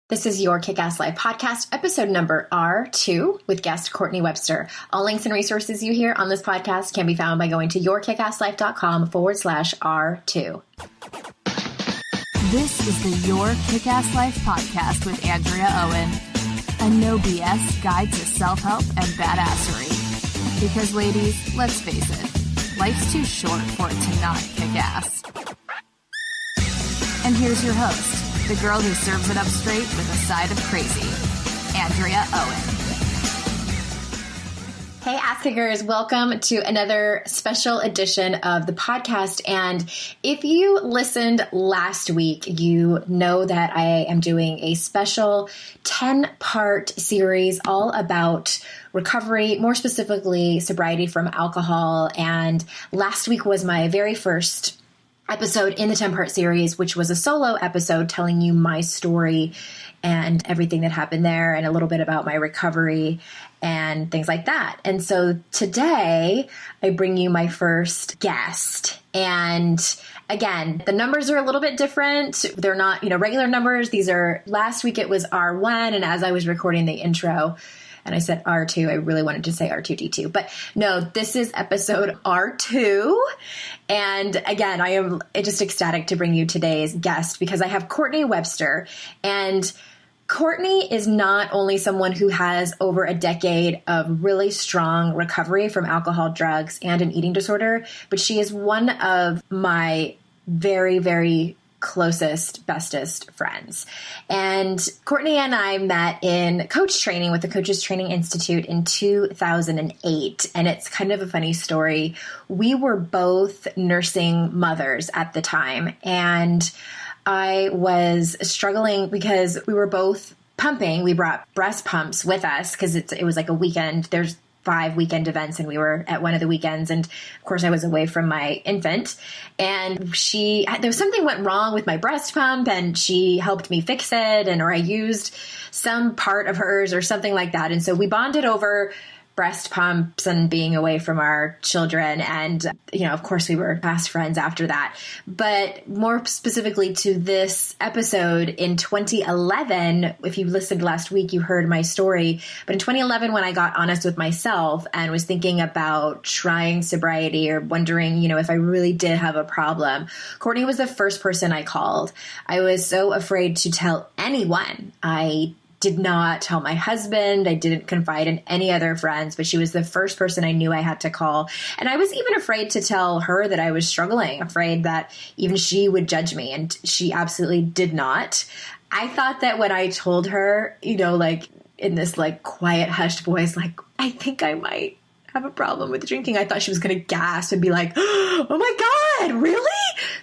This is your Kick-Ass Life podcast, episode number R2 with guest Courtney Webster. All links and resources you hear on this podcast can be found by going to yourkickasslife.com/R2. This is the Your Kick-Ass Life podcast with Andrea Owen, a no BS guide to self-help and badassery. Because ladies, let's face it, life's too short for it to not kick ass. And here's your host, the girl who serves it up straight with a side of crazy, Andrea Owen. Hey, ass kickers, welcome to another special edition of the podcast. And if you listened last week, you know that I am doing a special 10-part series all about recovery, more specifically sobriety from alcohol. And last week was my very first episode in the 10-part series, which was a solo episode telling you my story and everything that happened there and a little bit about my recovery and things like that. And so today I bring you my first guest. And again, the numbers are a little bit different. They're not, regular numbers. These are, last week it was R1. And as I was recording the intro, and I said R2, I really wanted to say R2D2, but no, this is episode R2. And again, I am just ecstatic to bring you today's guest because I have Courtney Webster. And Courtney is not only someone who has over a decade of really strong recovery from alcohol, drugs, and an eating disorder, but she is one of my very, very closest, bestest friends. And Courtney and I met in coach training with the Coaches Training Institute in 2008. And it's kind of a funny story. We were both nursing mothers at the time. And I was struggling because we were both pumping. We brought breast pumps with us because it was like a weekend. There's 5 weekend events and we were at one of the weekends. And of course I was away from my infant and there was something went wrong with my breast pump and she helped me fix it or I used some part of hers or something like that. And so we bonded over breast pumps and being away from our children. And, of course we were fast friends after that. But more specifically to this episode in 2011, if you listened last week, you heard my story. But in 2011, when I got honest with myself and was thinking about trying sobriety or wondering, if I really did have a problem, Courtney was the first person I called. I was so afraid to tell anyone. I did not tell my husband. I didn't confide in any other friends, but she was the first person I knew I had to call. And I was even afraid to tell her that I was struggling, afraid that even she would judge me. And she absolutely did not. I thought that when I told her, like in this like quiet, hushed voice, like, I think I might have a problem with drinking. I thought she was going to gasp and be like, oh my God, really?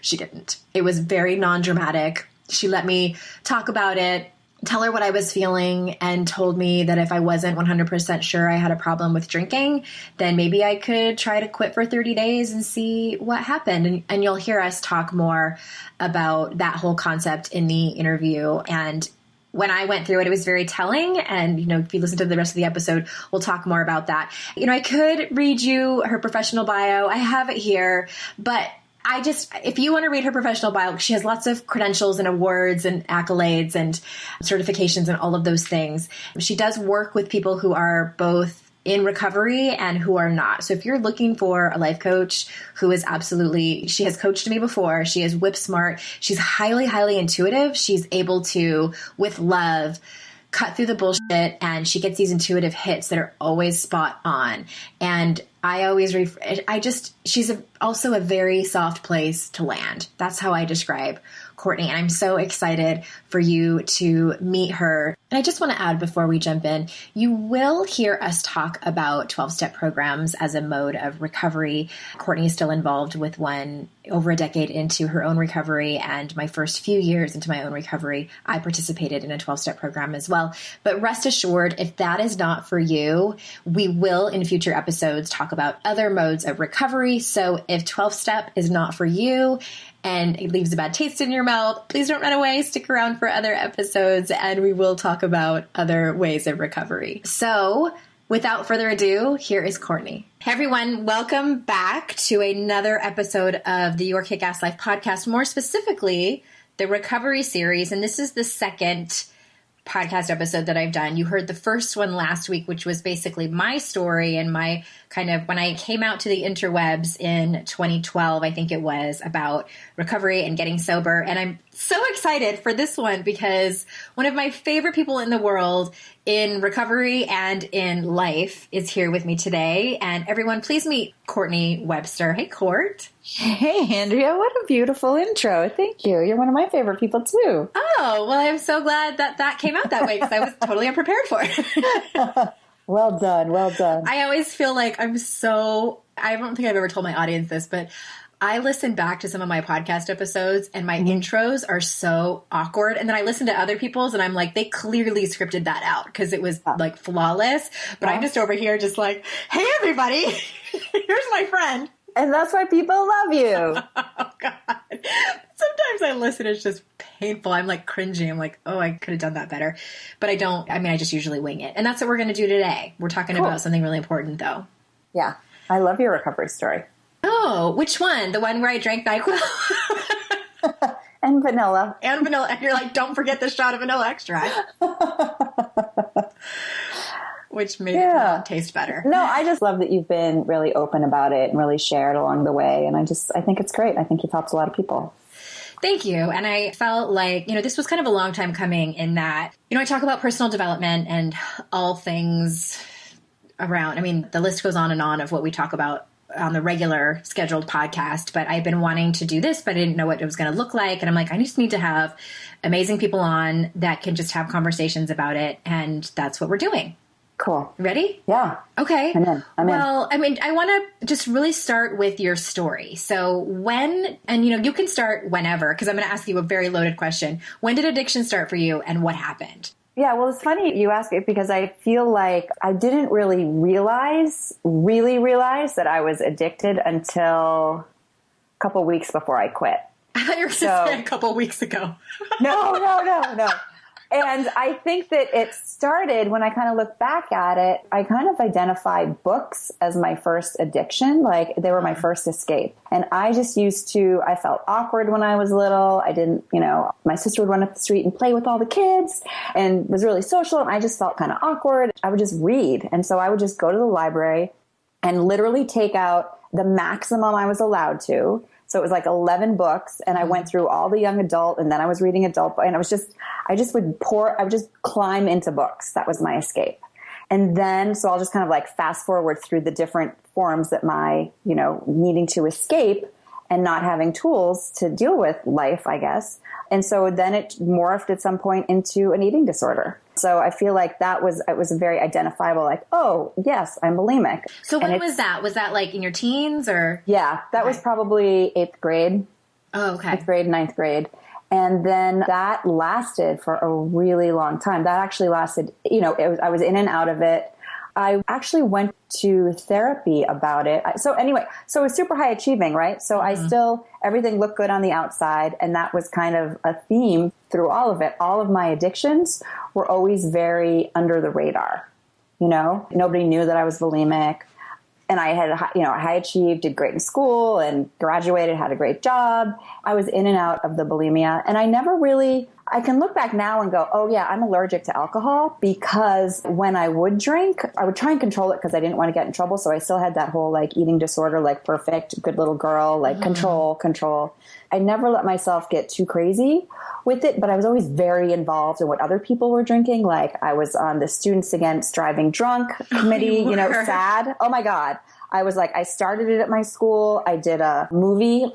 She didn't. It was very non-dramatic. She let me talk about it, tell her what I was feeling, and told me that if I wasn't 100% sure I had a problem with drinking, then maybe I could try to quit for 30 days and see what happened. And you'll hear us talk more about that whole concept in the interview. And when I went through it, it was very telling. And, if you listen to the rest of the episode, we'll talk more about that. I could read you her professional bio. I have it here, but if you want to read her professional bio, she has lots of credentials and awards and accolades and certifications and all of those things. She does work with people who are both in recovery and who are not. So if you're looking for a life coach who is she has coached me before. She is whip smart. She's highly, highly intuitive. She's able to, with love, cut through the bullshit, and she gets these intuitive hits that are always spot on. And I always, she's also a very soft place to land. That's how I describe Courtney. And I'm so excited for you to meet her. And I just want to add before we jump in, you will hear us talk about 12-step programs as a mode of recovery. Courtney is still involved with one over a decade into her own recovery. And my first few years into my own recovery, I participated in a 12-step program as well. But rest assured, if that is not for you, we will in future episodes talk about other modes of recovery. So if 12-step is not for you and it leaves a bad taste in your mouth, please don't run away. Stick around for other episodes and we will talk about other ways of recovery. So without further ado, here is Courtney. Hey everyone, welcome back to another episode of the Your Kick-Ass Life podcast, more specifically the recovery series. And this is the second podcast episode that I've done. You heard the first one last week, which was basically my story and my kind of when I came out to the interwebs in 2012, I think it was, about recovery and getting sober. And I'm so excited for this one because one of my favorite people in the world in recovery and in life is here with me today. And everyone, please meet Courtney Webster. Hey, Court. Hey, Andrea, what a beautiful intro. Thank you. You're one of my favorite people, too. Oh, well, I'm so glad that that came out that way because I was totally unprepared for it. Well done. Well done. I always feel like I don't think I've ever told my audience this, but I listen back to some of my podcast episodes and my intros are so awkward. And then I listen to other people's and I'm like, they clearly scripted that out because it was like flawless. But I'm just over here just like, hey, everybody, here's my friend. And that's why people love you. Oh, God. Sometimes I listen, it's just painful. I'm like cringing. I'm like, oh, I could have done that better. But I don't. I mean, I just usually wing it. And that's what we're going to do today. We're talking about something really important, though. Yeah. I love your recovery story. Oh, which one? The one where I drank NyQuil? And vanilla. And vanilla. And you're like, don't forget the shot of vanilla extract. Which made it not taste better. No, I just love that you've been really open about it and really shared along the way. And I think it's great. I think you've helped a lot of people. Thank you. And I felt like, this was kind of a long time coming in that, I talk about personal development and all things around. I mean, the list goes on and on of what we talk about on the regular scheduled podcast, but I've been wanting to do this, but I didn't know what it was going to look like. And I'm like, I just need to have amazing people on that can just have conversations about it. And that's what we're doing. Cool. Ready? Yeah. Okay. I'm in. Well, I mean, I want to just really start with your story. So and you can start whenever, because I'm going to ask you a very loaded question. When did addiction start for you and what happened? Yeah, well, it's funny you ask it because I feel like I didn't really realize that I was addicted until a couple weeks before I quit. I thought you were going to say a couple weeks ago. No. And I think that it started when I kind of look back at it, I kind of identified books as my first addiction. Like they were my first escape. And I felt awkward when I was little. I didn't, my sister would run up the street and play with all the kids and was really social. And I just felt kind of awkward. I would just read. And so I would just go to the library and literally take out the maximum I was allowed to. So it was like 11 books and I went through all the young adult and then I was reading adult and I would just climb into books. That was my escape. And then, so I'll just kind of like fast forward through the different forms that my, needing to escape and not having tools to deal with life, I guess. And so then it morphed at some point into an eating disorder. So I feel like it was very identifiable, like, oh, yes, I'm bulimic. So when was that? Was that like in your teens or? Yeah, that was probably 8th grade. Oh, okay. 8th grade, 9th grade. And then that lasted for a really long time. That actually lasted, I was in and out of it. I actually went to therapy about it. So anyway, so it was super high achieving, right? So everything looked good on the outside. And that was kind of a theme through all of it. All of my addictions were always very under the radar. Nobody knew that I was bulimic. And I had, high achieved, did great in school and graduated, had a great job. I was in and out of the bulimia. And I can look back now and go, oh yeah, I'm allergic to alcohol because when I would drink, I would try and control it because I didn't want to get in trouble. So I still had that whole like eating disorder, like perfect, good little girl, like control. I never let myself get too crazy with it, but I was always very involved in what other people were drinking. Like I was on the Students Against Driving Drunk committee, SAD. Oh my God. I started it at my school. I did a movie,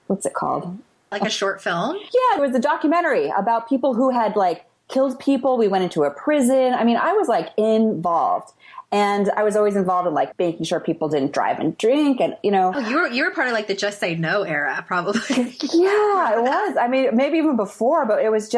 what's it called? Like a short film? Yeah, it was a documentary about people who had killed people. We went into a prison. I mean, I was involved. And I was always involved in making sure people didn't drive and drink and, Oh, you were part of the Just Say No era, probably. Yeah, it was. I mean, maybe even before, but it was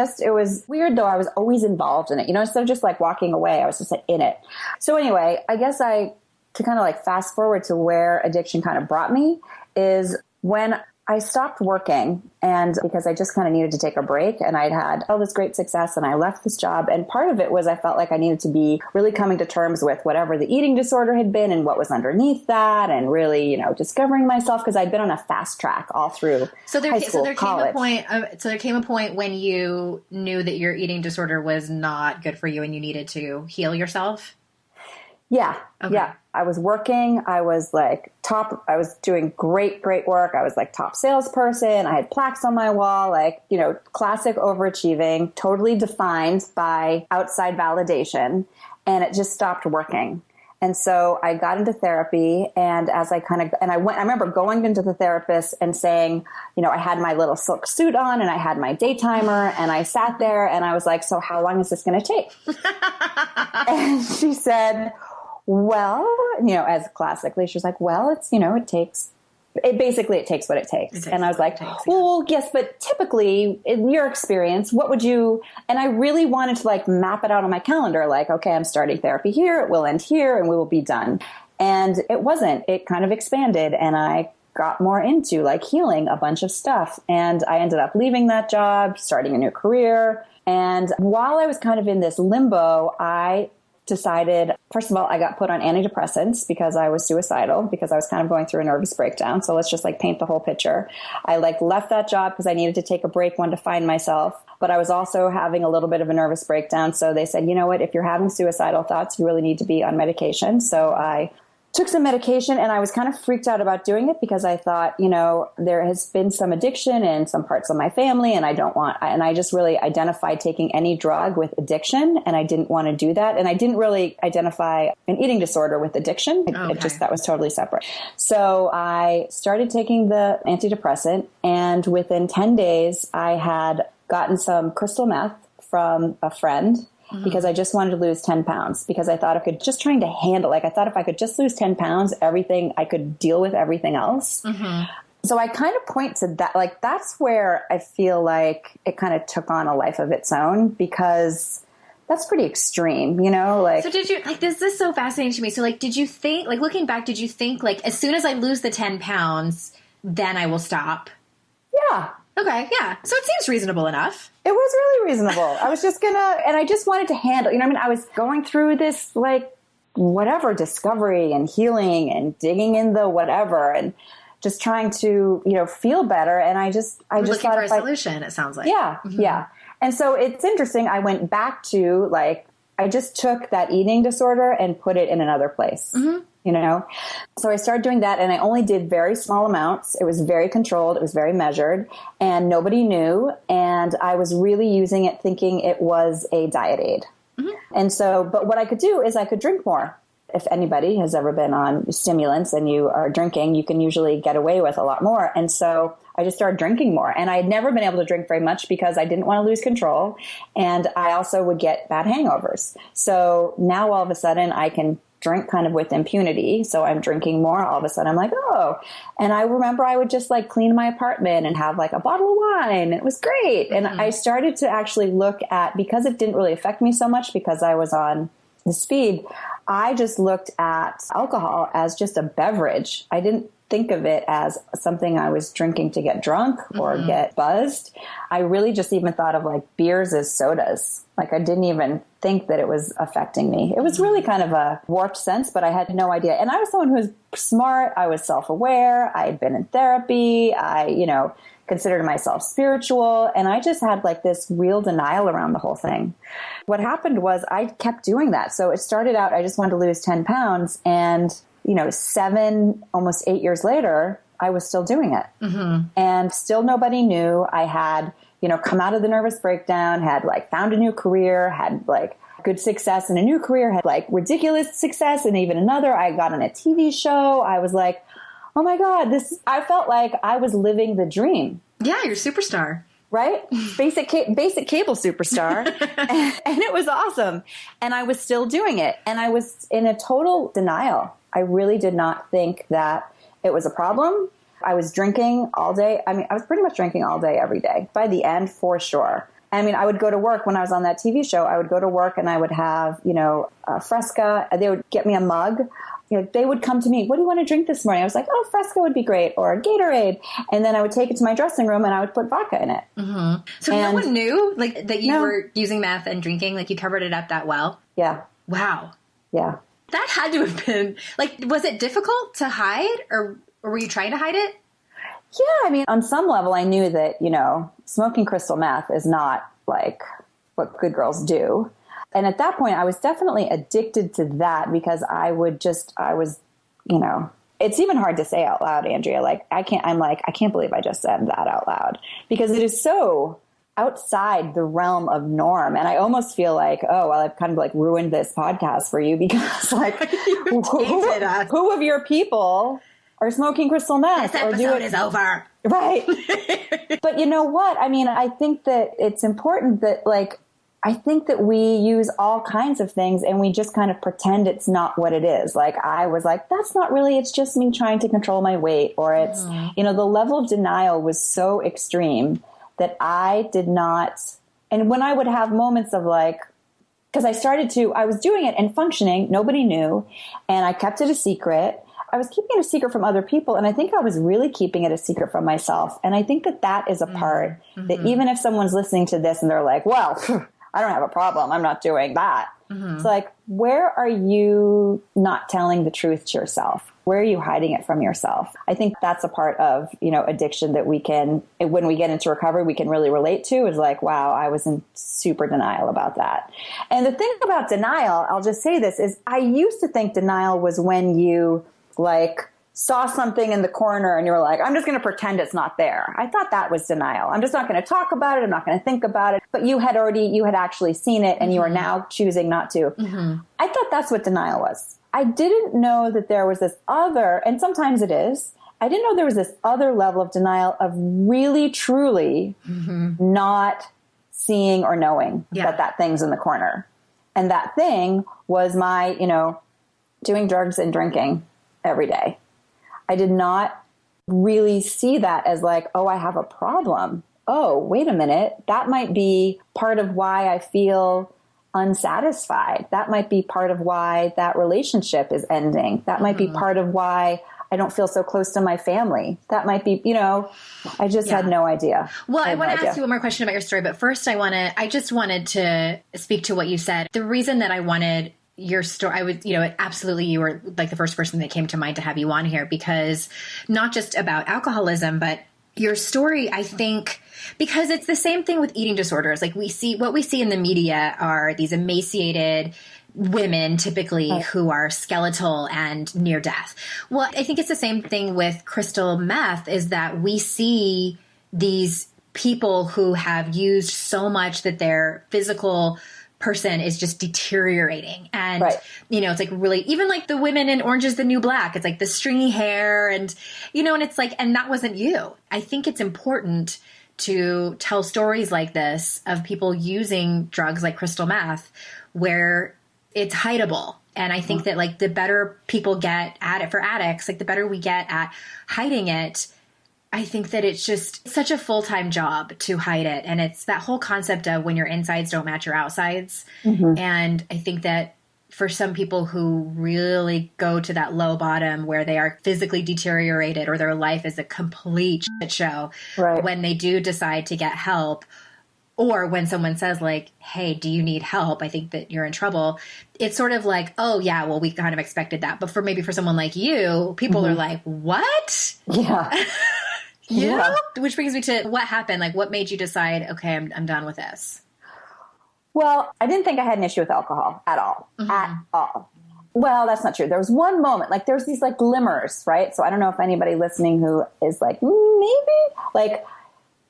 weird though. I was always involved in it, instead of just walking away, I was just in it. So anyway, I guess to kind of fast forward to where addiction kind of brought me is when I stopped working, and because I just kind of needed to take a break, and I'd had all this great success, and I left this job. And part of it was I felt like I needed to be really coming to terms with whatever the eating disorder had been and what was underneath that, and really, discovering myself, because I'd been on a fast track all through high school, college. So there came a point when you knew that your eating disorder was not good for you and you needed to heal yourself? Yeah. Okay. Yeah. I was working. I was I was doing great work. I was like top salesperson. I had plaques on my wall, classic overachieving, totally defined by outside validation. And it just stopped working. And so I got into therapy, and I remember going into the therapist and saying, I had my little silk suit on and I had my day timer, and I sat there and I was like, so how long is this going to take? And she said, well, as classically, she was like, well, it takes what it takes. And I was like, well, yes, but typically in your experience, what would you, and I really wanted to map it out on my calendar. Okay, I'm starting therapy here. It will end here and we will be done. And it wasn't, it kind of expanded, and I got more into healing a bunch of stuff. And I ended up leaving that job, starting a new career. And while I was kind of in this limbo, I decided, first of all, I got put on antidepressants because I was suicidal, because I was kind of going through a nervous breakdown. So let's just paint the whole picture. I left that job because I needed to take a break, wanted to find myself, but I was also having a little bit of a nervous breakdown. So they said, you know what, if you're having suicidal thoughts, you really need to be on medication. So I took some medication, and I was kind of freaked out about doing it because I thought, there has been some addiction in some parts of my family, and I just really identified taking any drug with addiction, and I didn't want to do that. And I didn't really identify an eating disorder with addiction. That was totally separate. So I started taking the antidepressant, and within 10 days, I had gotten some crystal meth from a friend, because I just wanted to lose 10 pounds, because I thought I could just trying to handle, I thought if I could just lose 10 pounds, I could deal with everything else. Mm-hmm. So I kind of point to that, that's where I feel like it kind of took on a life of its own, because that's pretty extreme, So did you, this is so fascinating to me. So did you think, looking back, did you think as soon as I lose the 10 pounds, then I will stop? Yeah. Okay, yeah. So it seems reasonable enough. It was really reasonable. I was just and I just wanted to handle, I was going through this, whatever, discovery and healing and digging in the whatever, and just trying to, feel better. And I just looking thought for a solution, it sounds like. Yeah, yeah. And so it's interesting. I went back to, I just took that eating disorder and put it in another place. Mm-hmm. So I started doing that, and I only did very small amounts. It was very controlled. It was very measured, and nobody knew. And I was really using it thinking it was a diet aid. Mm-hmm. And so, but what I could do is I could drink more. If anybody has ever been on stimulants and you are drinking, you can usually get away with a lot more. And so I just started drinking more, and I had never been able to drink very much because I didn't want to lose control. And I also would get bad hangovers. So now all of a sudden I can drink kind of with impunity. So I'm drinking more. All of a sudden I'm like, oh, and I remember I would just clean my apartment and have a bottle of wine. It was great. Mm-hmm. And I started to actually look at, because it didn't really affect me so much because I was on the speed, I just looked at alcohol as just a beverage. I didn't think of it as something I was drinking to get drunk or get buzzed. I really just even thought of beers as sodas. I didn't even think that it was affecting me. It was really kind of a warped sense, but I had no idea. And I was someone who was smart. I was self-aware. I had been in therapy. I, considered myself spiritual. And I just had this real denial around the whole thing. What happened was I kept doing that. So it started out, I just wanted to lose 10 pounds. And 7, almost 8 years later, I was still doing it. Mm-hmm. And still nobody knew. I had, come out of the nervous breakdown, had found a new career, had good success in a new career, had ridiculous success in even another. I got on a TV show. I was like, oh my God, I felt like I was living the dream. Yeah, you're a superstar. Right? Basic cable superstar. and it was awesome. And I was still doing it. And I was in a total denial. I really did not think that it was a problem. I was drinking all day. I was pretty much drinking all day, every day. By the end, for sure. I would go to work when I was on that TV show. I would go to work and I would have, a Fresca. They would get me a mug they would come to me, what do you want to drink this morning? I was like, oh, Fresca would be great, or Gatorade. And then I would take it to my dressing room and I would put vodka in it. Mm-hmm. So no one knew like that you were using meth and drinking, like you covered it up that well? Yeah. Wow. Yeah. That had to have been, like, was it difficult to hide or were you trying to hide it? Yeah. I mean, on some level, I knew that, smoking crystal meth is not like what good girls do. And at that point, I was definitely addicted to that because it's even hard to say out loud, Andrea. Like, I can't believe I just said that out loud because it is so outside the realm of norm. And I almost feel like, oh, well, I've kind of like ruined this podcast for you because like, who of your people are smoking crystal meth? This episode is over. Right. But you know what? I mean, I think that it's important that I think that we use all kinds of things and we just kind of pretend it's not what it is. Like I was like, that's not really, it's just me trying to control my weight, or it's, the level of denial was so extreme that I did not. And when I would have moments of because I was doing it and functioning, nobody knew, and I kept it a secret. I was keeping it a secret from other people. And I think I was really keeping it a secret from myself. And I think that is a part that even if someone's listening to this and they're like, well, I don't have a problem, I'm not doing that. It's like, where are you not telling the truth to yourself? Where are you hiding it from yourself? I think that's a part of, addiction that we can, when we get into recovery, we can really relate to is like, wow, I was in super denial about that. And the thing about denial, I'll just say this, is I used to think denial was when you saw something in the corner and you were like, I'm just going to pretend it's not there. I thought that was denial. I'm just not going to talk about it. I'm not going to think about it. But you had actually seen it and you are now choosing not to. I thought that's what denial was. I didn't know that there was this other, and sometimes it is, I didn't know there was this other level of denial of really, truly not seeing or knowing that thing's in the corner. And that thing was my, doing drugs and drinking every day. I did not really see that as like, oh, I have a problem. Oh, wait a minute. That might be part of why I feel unsatisfied. That might be part of why that relationship is ending. That might be part of why I don't feel so close to my family. That might be, I just had no idea. Well, I want to ask you one more question about your story, but first I just wanted to speak to what you said. The reason that I wanted your story, I would, absolutely, you were like the first person that came to mind to have you on here, because not just about alcoholism, but your story, I think, because it's the same thing with eating disorders. Like what we see in the media are these emaciated women, typically, who are skeletal and near death. Well, I think it's the same thing with crystal meth, is that we see these people who have used so much that their physical person is just deteriorating. And, it's like really, even like the women in Orange is the New Black, it's like the stringy hair and, and it's like, and that wasn't you. I think it's important to tell stories like this of people using drugs like crystal meth where it's hideable. And I think that like the better people get at it, for addicts, like the better we get at hiding it, I think that it's just such a full-time job to hide it. And it's that whole concept of when your insides don't match your outsides. And I think that for some people who really go to that low bottom where they are physically deteriorated or their life is a complete shit show, when they do decide to get help, or when someone says like, hey, do you need help? I think that you're in trouble. It's sort of like, oh yeah, well, we kind of expected that. But for someone like you, people are like, what? Yeah. Yeah. Which brings me to what happened. Like, what made you decide, okay, I'm done with this? Well, I didn't think I had an issue with alcohol at all. At all. Well, that's not true. There was one moment, like there's these like glimmers, right? So I don't know if anybody listening who is like, maybe like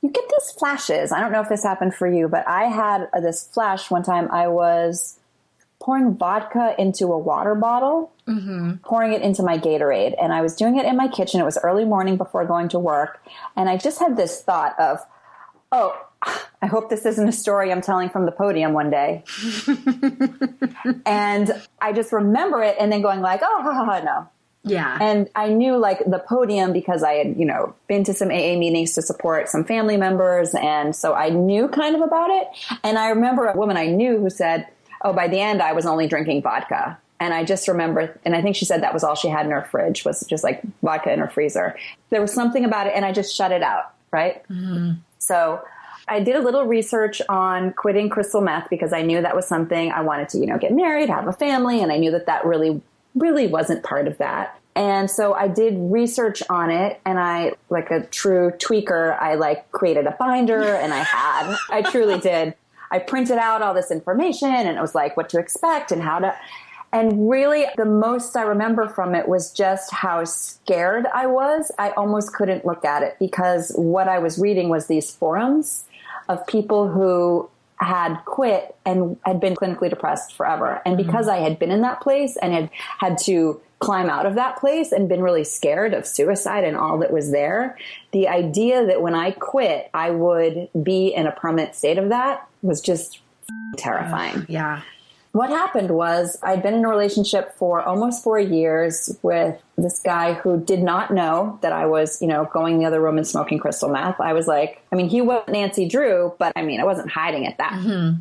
you get these flashes. I don't know if this happened for you, but I had this flash one time. I was pouring vodka into a water bottle, pouring it into my Gatorade. And I was doing it in my kitchen. It was early morning before going to work. And I just had this thought of, oh, I hope this isn't a story I'm telling from the podium one day. And I just remember it and then going like, oh, no. Yeah. And I knew like the podium because I had, been to some AA meetings to support some family members. And so I knew kind of about it. And I remember a woman I knew who said, oh, by the end, I was only drinking vodka. And I just remember, and I think she said that was all she had in her fridge was just like vodka in her freezer. There was something about it and I just shut it out. Right. Mm-hmm. So I did a little research on quitting crystal meth because I knew that was something I wanted to, get married, have a family. And I knew that really, really wasn't part of that. And so I did research on it, and I, like a true tweaker, I created a binder, and I truly did. I printed out all this information, and it was like what to expect and how to, and really the most I remember from it was just how scared I was. I almost couldn't look at it because what I was reading was these forums of people who had quit and had been clinically depressed forever. And because I had been in that place and had to climb out of that place and been really scared of suicide and all that was there, the idea that when I quit, I would be in a permanent state of that was just terrifying. Yeah. What happened was I'd been in a relationship for almost 4 years with this guy who did not know that I was, going the other room and smoking crystal meth. I was he wasn't Nancy Drew, but I wasn't hiding at that,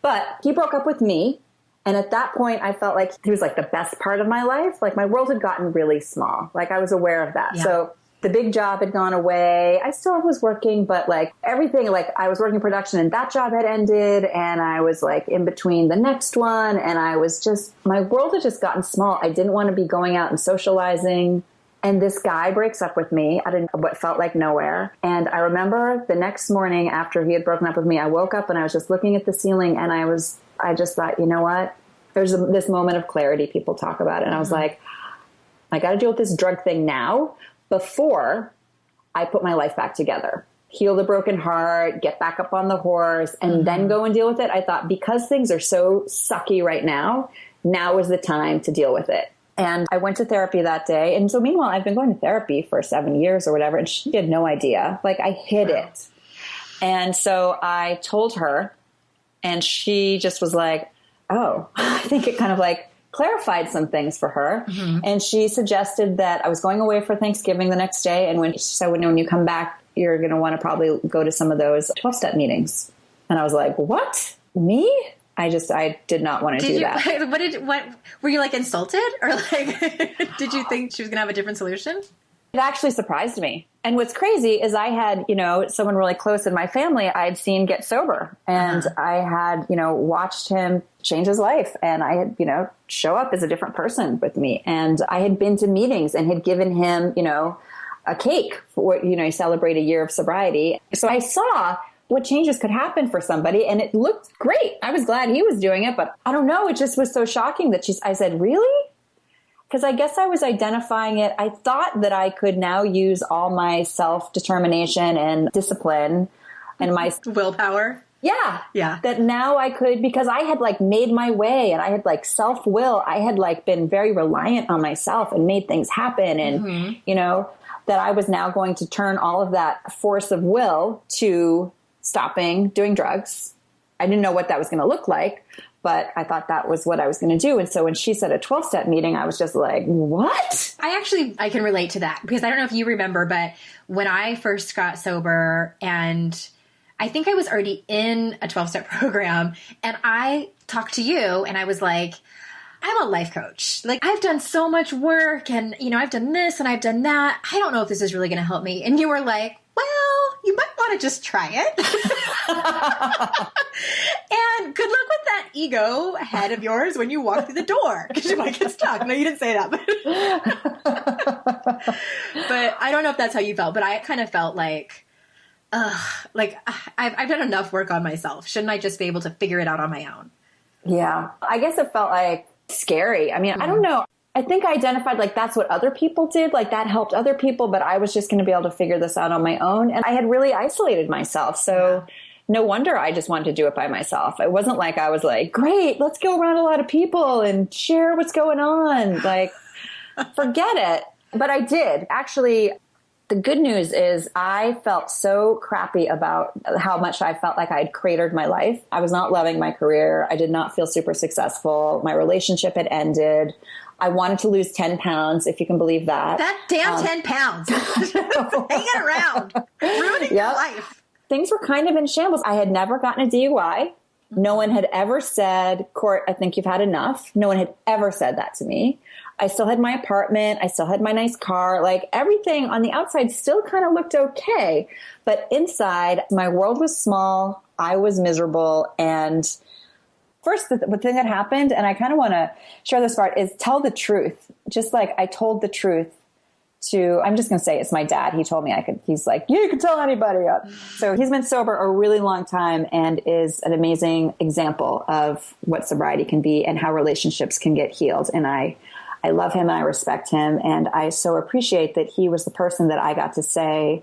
but he broke up with me. And at that point, I felt like he was the best part of my life. My world had gotten really small. I was aware of that. Yeah. So the big job had gone away. I still was working, but everything, I was working production and that job had ended. And I was in between the next one. And I was my world had just gotten small. I didn't want to be going out and socializing. And this guy breaks up with me out of what felt like nowhere. And I remember the next morning after he had broken up with me, I woke up and I was just looking at the ceiling and I just thought, you know what? There's this moment of clarity people talk about. And I was like, I got to deal with this drug thing now before I put my life back together, heal the broken heart, get back up on the horse, and then go and deal with it. I thought because things are so sucky right now is the time to deal with it. And I went to therapy that day. And so meanwhile, I've been going to therapy for 7 years or whatever. And she had no idea. I hid it. And so I told her and she just was like, oh, I think it kind of clarified some things for her. Mm-hmm. And she suggested that I was going away for Thanksgiving the next day. And when she said, when you come back, you're going to want to probably go to some of those 12-step meetings. And I was like, what? Me? I did not want to do that. What were you insulted or did you think she was going to have a different solution? It actually surprised me. And what's crazy is I had, someone really close in my family I'd seen get sober and I had, watched him change his life and I had, show up as a different person with me. And I had been to meetings and had given him, a cake for, celebrate a year of sobriety. So I saw what changes could happen for somebody and it looked great. I was glad he was doing it, but I don't know. It just was so shocking that I said, really? Because I guess I was identifying it. I thought that I could now use all my self-determination and discipline and my willpower. Yeah. Yeah. That now I could, because I had made my way and I had self-will. I had been very reliant on myself and made things happen. And, that I was now going to turn all of that force of will to stopping doing drugs. I didn't know what that was going to look like. But I thought that was what I was going to do. And so when she said a 12-step meeting, I was just like, what? I can relate to that because I don't know if you remember, but when I first got sober and I think I was already in a 12-step program and I talked to you and I was like, I'm a life coach. I've done so much work and, I've done this and I've done that. I don't know if this is really going to help me. And you were like, well, you might want to just try it. And good luck with that ego head of yours when you walk through the door because you might get stuck. No, you didn't say that. But I don't know if that's how you felt, but I kind of felt I've done enough work on myself. Shouldn't I just be able to figure it out on my own? Yeah. I guess it felt scary. I don't know. I think I identified that's what other people did. That helped other people, but I was just going to be able to figure this out on my own. And I had really isolated myself. So no wonder I just wanted to do it by myself. It wasn't I was great, let's go around a lot of people and share what's going on. Forget it. But I did. Actually, the good news is I felt so crappy about how much I felt like I had cratered my life. I was not loving my career. I did not feel super successful. My relationship had ended. I wanted to lose 10 pounds, if you can believe that. That damn 10 pounds. Hanging around. Ruining your life. Things were kind of in shambles. I had never gotten a DUI. No one had ever said, Court, I think you've had enough. No one had ever said that to me. I still had my apartment. I still had my nice car. Like everything on the outside still kind of looked okay. But inside, my world was small. I was miserable. And first, the thing that happened, and I kind of want to share this part, is tell the truth. Just like I told the truth to, I'm just going to say it's my dad. He told me I could, he's like, you can tell anybody. So he's been sober a really long time and is an amazing example of what sobriety can be and how relationships can get healed. And I love him and I respect him. And I so appreciate that he was the person that I got to say,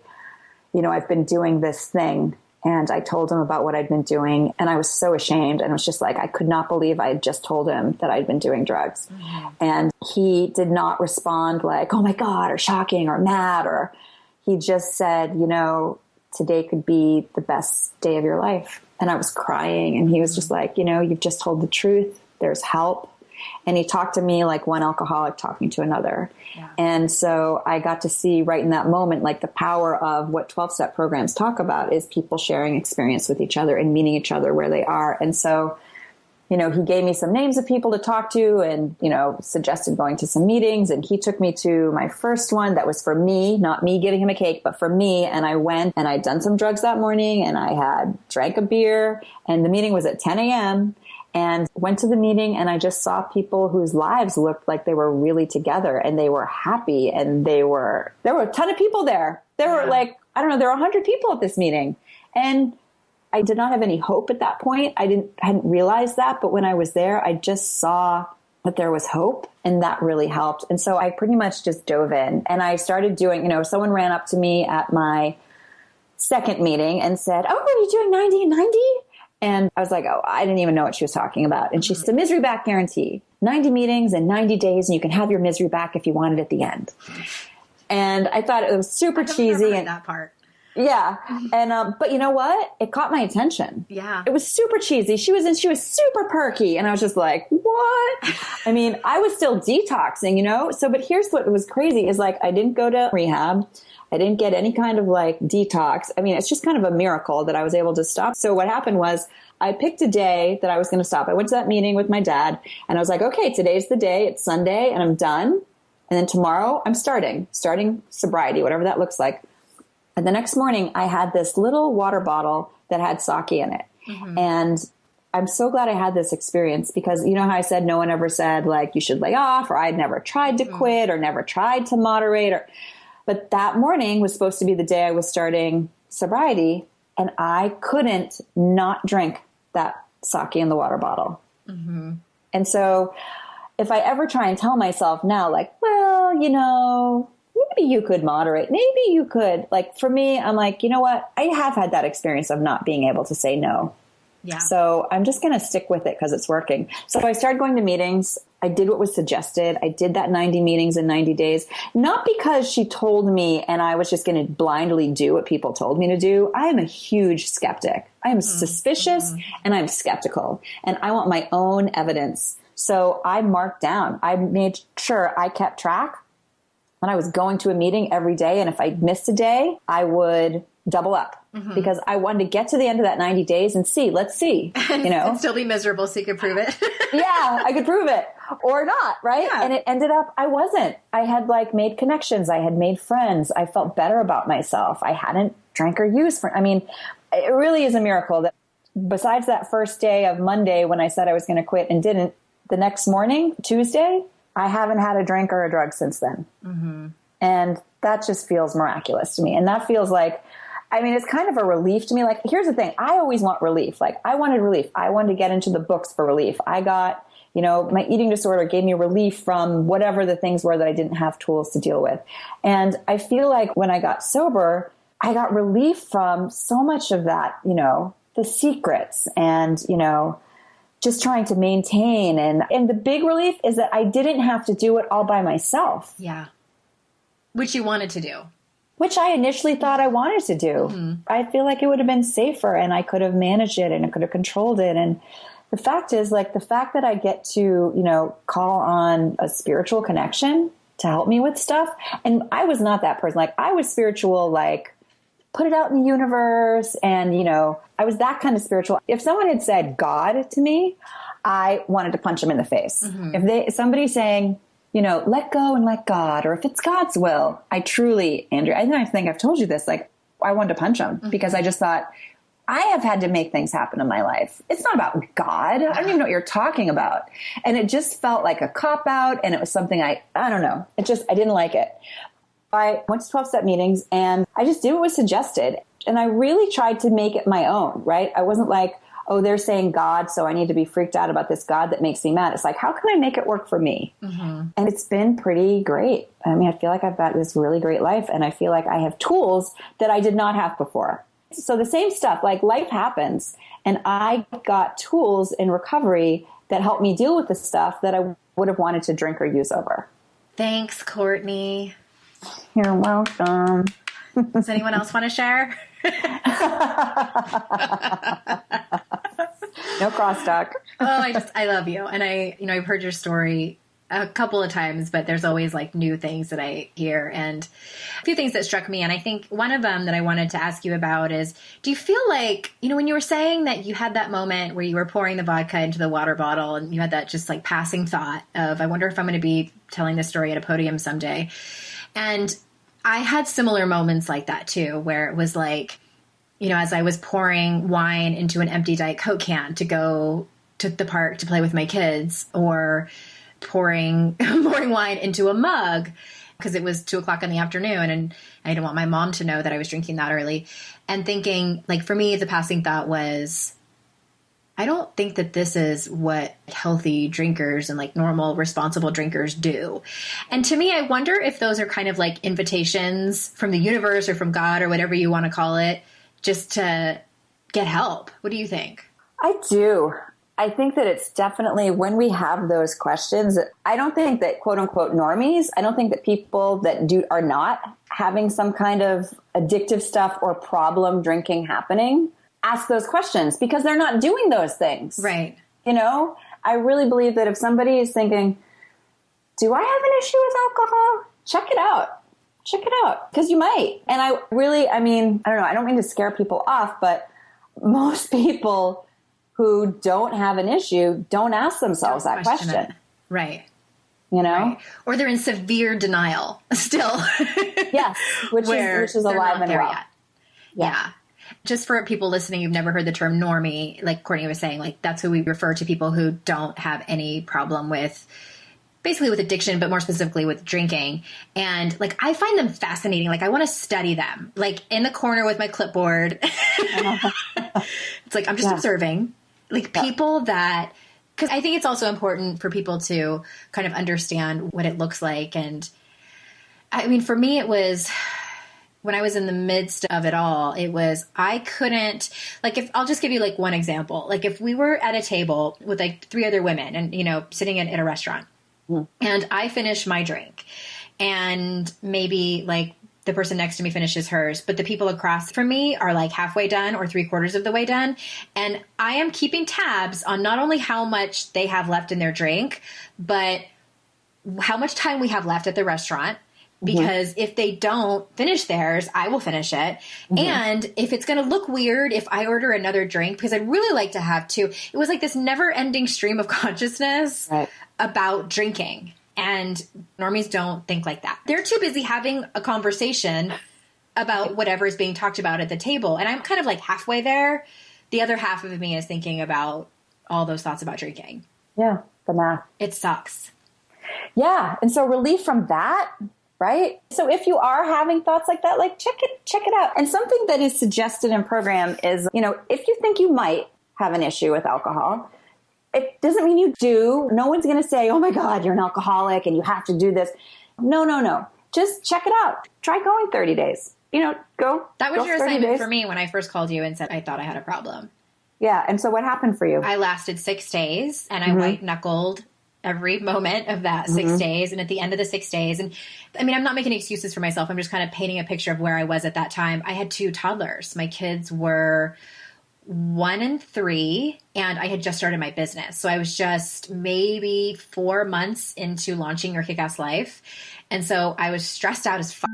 you know, I've been doing this thing. And I told him about what I'd been doing. And I was so ashamed. And it was just like, I could not believe I had just told him that I'd been doing drugs. Mm-hmm. And he did not respond like, oh my God, or shocking or mad. Or he just said, you know, today could be the best day of your life. And I was crying. And he was just like, you know, you've just told the truth. There's help. And he talked to me like one alcoholic talking to another. Yeah. And so I got to see right in that moment, like the power of what 12-step programs talk about is people sharing experience with each other and meeting each other where they are. And so, you know, he gave me some names of people to talk to and, you know, suggested going to some meetings. And he took me to my first one that was for me, not me giving him a cake, but for me. And I went and I'd done some drugs that morning and I had drank a beer and the meeting was at 10 a.m. And went to the meeting and I just saw people whose lives looked like they were really together and they were happy and there were a ton of people there. There were like, I don't know, there were 100 people at this meeting. And I did not have any hope at that point. I hadn't realized that. But when I was there, I just saw that there was hope and that really helped. And so I pretty much just dove in and I started doing, you know, someone ran up to me at my second meeting and said, oh, are you doing 90 and 90? And I was like, oh, I didn't even know what she was talking about. And she said, misery back guarantee, 90 meetings and 90 days, and you can have your misery back if you want it at the end. And I thought it was super cheesy. And that part. Yeah. And, but you know what? It caught my attention. Yeah. It was super cheesy. She was super perky. And I was just like, what? I mean, I was still detoxing, you know? So, but here's what was crazy is like, I didn't go to rehab. I didn't get any kind of like detox. I mean, it's just kind of a miracle that I was able to stop. So what happened was I picked a day that I was going to stop. I went to that meeting with my dad and I was like, okay, today's the day. It's Sunday and I'm done. And then tomorrow I'm starting sobriety, whatever that looks like. And the next morning I had this little water bottle that had sake in it. Mm-hmm. And I'm so glad I had this experience because you know how I said no one ever said like you should lay off or I'd never tried to quit or never tried to moderate but that morning was supposed to be the day I was starting sobriety, and I couldn't not drink that sake in the water bottle. Mm-hmm. And so if I ever try and tell myself now, like, well, you know, maybe you could moderate, maybe you could. Like for me, I'm like, you know what? I have had that experience of not being able to say no. Yeah. So I'm just going to stick with it because it's working. So I started going to meetings. I did what was suggested. I did that 90 meetings in 90 days, not because she told me and I was just going to blindly do what people told me to do. I am a huge skeptic. I am suspicious and I'm skeptical and I want my own evidence. So I marked down, I made sure I kept track when I was going to a meeting every day. And if I missed a day, I would double up because I wanted to get to the end of that 90 days and let's see, and, you know, and still be miserable so you could prove it. Yeah, I could prove it or not. Right. Yeah. And it ended up, I wasn't, I had like made connections. I had made friends. I felt better about myself. I hadn't drank or used I mean, it really is a miracle that besides that first day of Monday, when I said I was going to quit and didn't, the next morning, Tuesday, I haven't had a drink or a drug since then. Mm-hmm. And that just feels miraculous to me. And that feels like, I mean, it's kind of a relief to me. Like, here's the thing. I always want relief. Like, I wanted relief. I wanted to get into the books for relief. I got, you know, my eating disorder gave me relief from whatever the things were that I didn't have tools to deal with. And I feel like when I got sober, I got relief from so much of that, you know, the secrets and, you know, just trying to maintain. And the big relief is that I didn't have to do it all by myself. Yeah. Which you wanted to do. Which I initially thought I wanted to do. Mm-hmm. I feel like it would have been safer and I could have managed it and I could have controlled it. And the fact is, like, the fact that I get to, you know, call on a spiritual connection to help me with stuff. And I was not that person. Like, I was spiritual, like, put it out in the universe. And, you know, I was that kind of spiritual. If someone had said God to me, I wanted to punch them in the face. Mm-hmm. If somebody's saying, you know, let go and let God, or if it's God's will, I truly, Andrea, I think I've told you this, like, I wanted to punch them mm-hmm. because I just thought, I have had to make things happen in my life. It's not about God. I don't even know what you're talking about. And it just felt like a cop out. And it was something I don't know. I didn't like it. I went to 12-step meetings and I just did what was suggested. And I really tried to make it my own, right? I wasn't like, oh, they're saying God, so I need to be freaked out about this God that makes me mad. It's like, how can I make it work for me? Mm-hmm. And it's been pretty great. I mean, I feel like I've got this really great life, and I feel like I have tools that I did not have before. So the same stuff, like life happens, and I got tools in recovery that helped me deal with the stuff that I would have wanted to drink or use over. Thanks, Courtney. You're welcome. Does anyone else want to share? No crosstalk. I love you. And I've heard your story a couple of times, but there's always like new things that I hear and a few things that struck me. And I think one of them that I wanted to ask you about is, do you feel like, you know, when you were saying that you had that moment where you were pouring the vodka into the water bottle and you had that just like passing thought of, I wonder if I'm going to be telling this story at a podium someday. And I had similar moments like that too, where it was like, you know, as I was pouring wine into an empty Diet Coke can to go to the park to play with my kids, or pouring wine into a mug because it was 2:00 in the afternoon and I didn't want my mom to know that I was drinking that early, and thinking, like, for me, the passing thought was, I don't think that this is what healthy drinkers and like normal, responsible drinkers do. And to me, I wonder if those are kind of like invitations from the universe or from God or whatever you want to call it, just to get help. What do you think? I do. I think that it's definitely when we have those questions, I don't think that quote unquote normies, I don't think that people that are not having some kind of addictive stuff or problem drinking happening ask those questions because they're not doing those things. Right. You know, I really believe that if somebody is thinking, do I have an issue with alcohol? Check it out. Check it out. Because you might. And I don't know, I don't mean to scare people off, but most people who don't have an issue don't ask themselves that question. Right. You know? Right. Or they're in severe denial still. Yes. Which is alive and well. Yeah. Just for people listening, you've never heard the term normie, like Courtney was saying, like that's who we refer to, people who don't have any problem with, basically with addiction, but more specifically with drinking. And like, I find them fascinating. Like I want to study them, like in the corner with my clipboard. It's like, I'm just observing like people that, because I think it's also important for people to kind of understand what it looks like. And I mean, for me, it was, when I was in the midst of it all, it was, I couldn't, like, I'll just give you like one example. Like if we were at a table with like 3 other women and, you know, sitting in a restaurant and I finish my drink and maybe like the person next to me finishes hers, but the people across from me are like halfway done or 3/4 of the way done. And I am keeping tabs on not only how much they have left in their drink, but how much time we have left at the restaurant. Because if they don't finish theirs, I will finish it. Mm-hmm. And if it's going to look weird if I order another drink, because I'd really like to have two. It was like this never-ending stream of consciousness about drinking. And normies don't think like that. They're too busy having a conversation about whatever is being talked about at the table. And I'm kind of like halfway there. The other half of me is thinking about all those thoughts about drinking. Yeah, the math. It sucks. Yeah. And so relief from that, right? So if you are having thoughts like that, like check it out. And something that is suggested in program is, you know, if you think you might have an issue with alcohol, it doesn't mean you do. No one's going to say, oh my God, you're an alcoholic and you have to do this. No. Just check it out. Try going 30 days. You know, go. That was your assignment for me when I first called you and said I thought I had a problem. Yeah. And so what happened for you? I lasted 6 days and I white knuckled every moment of that 6 days. And at the end of the 6 days, and I mean, I'm not making excuses for myself. I'm just kind of painting a picture of where I was at that time. I had 2 toddlers. My kids were 1 and 3, and I had just started my business. So I was just maybe 4 months into launching Your Kick-Ass Life. And so I was stressed out as fuck.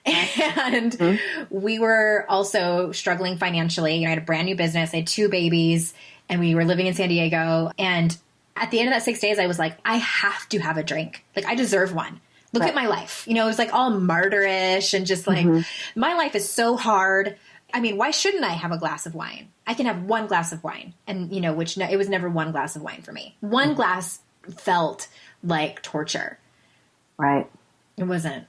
And we were also struggling financially. I had a brand new business. I had 2 babies, and we were living in San Diego. And at the end of that 6 days, I was like, I have to have a drink. Like, I deserve one. Look at my life. You know, it was like all martyrish and just like, my life is so hard. I mean, why shouldn't I have a glass of wine? I can have 1 glass of wine. And, you know, it was never 1 glass of wine for me. 1 glass felt like torture. Right. It wasn't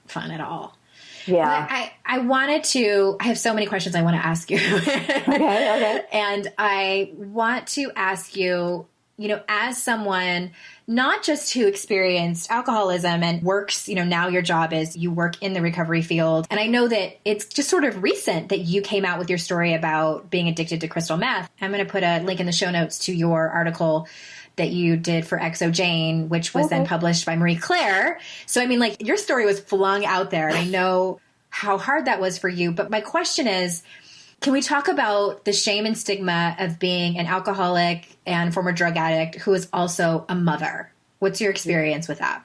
fun at all. Yeah. But I have so many questions I want to ask you. Okay. And I want to ask you, you know, as someone not just who experienced alcoholism and works, you know, now your job is you work in the recovery field. And I know that it's just sort of recent that you came out with your story about being addicted to crystal meth. I'm going to put a link in the show notes to your article that you did for XO Jane, which was then published by Marie Claire. So, I mean, like, your story was flung out there. And I know how hard that was for you. But my question is, can we talk about the shame and stigma of being an alcoholic and former drug addict who is also a mother? What's your experience with that?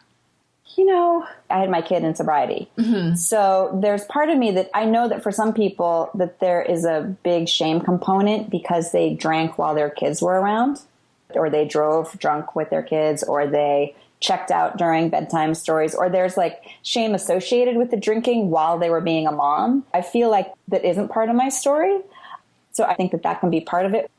You know, I had my kid in sobriety. So there's part of me that I know that for some people that there is a big shame component because they drank while their kids were around, or they drove drunk with their kids, or they checked out during bedtime stories, or there's like shame associated with the drinking while they were being a mom. I feel like that isn't part of my story. So I think that that can be part of it.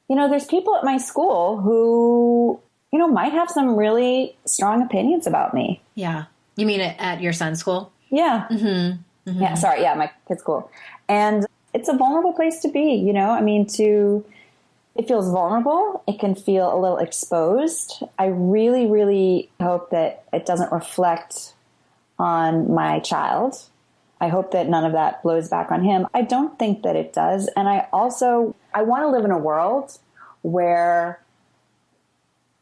You know, there's people at my school who, you know, might have some really strong opinions about me. Yeah. You mean at your son's school? Yeah. Yeah. Sorry. Yeah. My kid's school. And it's a vulnerable place to be, you know, I mean, it feels vulnerable. It can feel a little exposed. I really, really hope that it doesn't reflect on my child. I hope that none of that blows back on him. I don't think that it does. And I want to live in a world where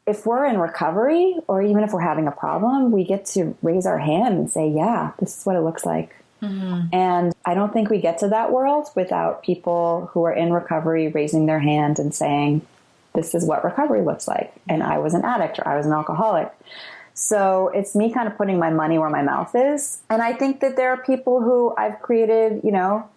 if we're in recovery, or even if we're having a problem, we get to raise our hand and say, yeah, this is what it looks like. And I don't think we get to that world without people who are in recovery raising their hand and saying, this is what recovery looks like. And I was an addict, or I was an alcoholic. So it's me kind of putting my money where my mouth is. And I think that there are people who I've created, you know,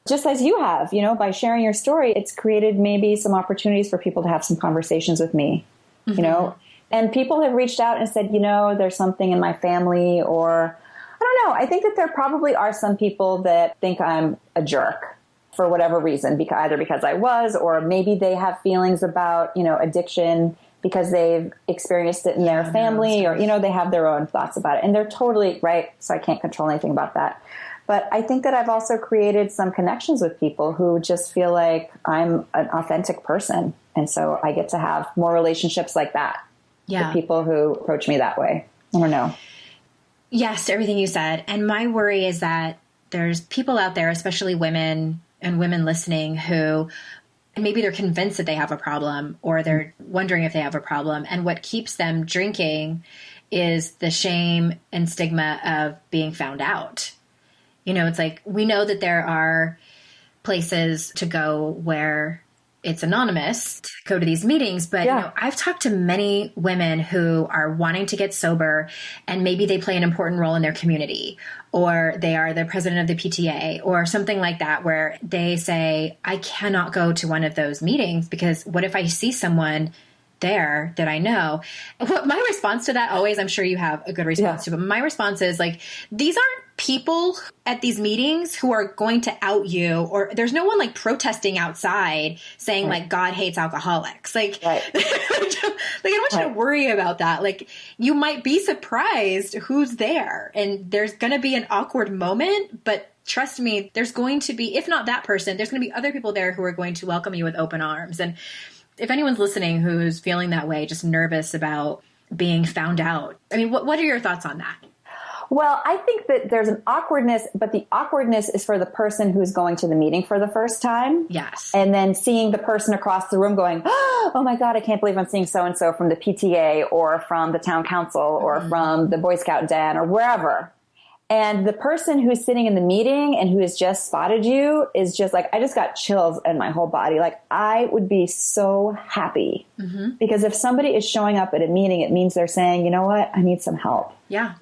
just as you have, you know, by sharing your story, it's created maybe some opportunities for people to have some conversations with me, you know, and people have reached out and said, you know, there's something in my family, or I don't know. I think that there probably are some people that think I'm a jerk for whatever reason, either because I was, or maybe they have feelings about, you know, addiction because they've experienced it in their family, or, you know, they have their own thoughts about it, and they're totally right. So I can't control anything about that. But I think that I've also created some connections with people who just feel like I'm an authentic person. And so I get to have more relationships like that with people who approach me that way. I don't know. Yes, to everything you said. And my worry is that there's people out there, especially women and women listening, who maybe they're convinced that they have a problem, or they're wondering if they have a problem. And what keeps them drinking is the shame and stigma of being found out. You know, it's like, we know that there are places to go where it's anonymous to go to these meetings. But, you know, I've talked to many women who are wanting to get sober, and maybe they play an important role in their community, or they are the president of the PTA or something like that, where they say, I cannot go to one of those meetings because what if I see someone there that I know? What my response to that always, I'm sure you have a good response to, but my response is like, these aren't people at these meetings who are going to out you, or there's no one like protesting outside saying like God hates alcoholics. Like, like I don't want you to worry about that. Like, you might be surprised who's there, and there's going to be an awkward moment, but trust me, there's going to be, if not that person, there's going to be other people there who are going to welcome you with open arms. And if anyone's listening who's feeling that way, just nervous about being found out, I mean, what are your thoughts on that? Well, I think that there's an awkwardness, but the awkwardness is for the person who's going to the meeting for the first time. Yes. And then seeing the person across the room going, oh my God, I can't believe I'm seeing so-and-so from the PTA or from the town council or from the Boy Scout Den or wherever. And the person who's sitting in the meeting and who has just spotted you is just like, I just got chills in my whole body. Like, I would be so happy because if somebody is showing up at a meeting, it means they're saying, you know what, I need some help. Yeah.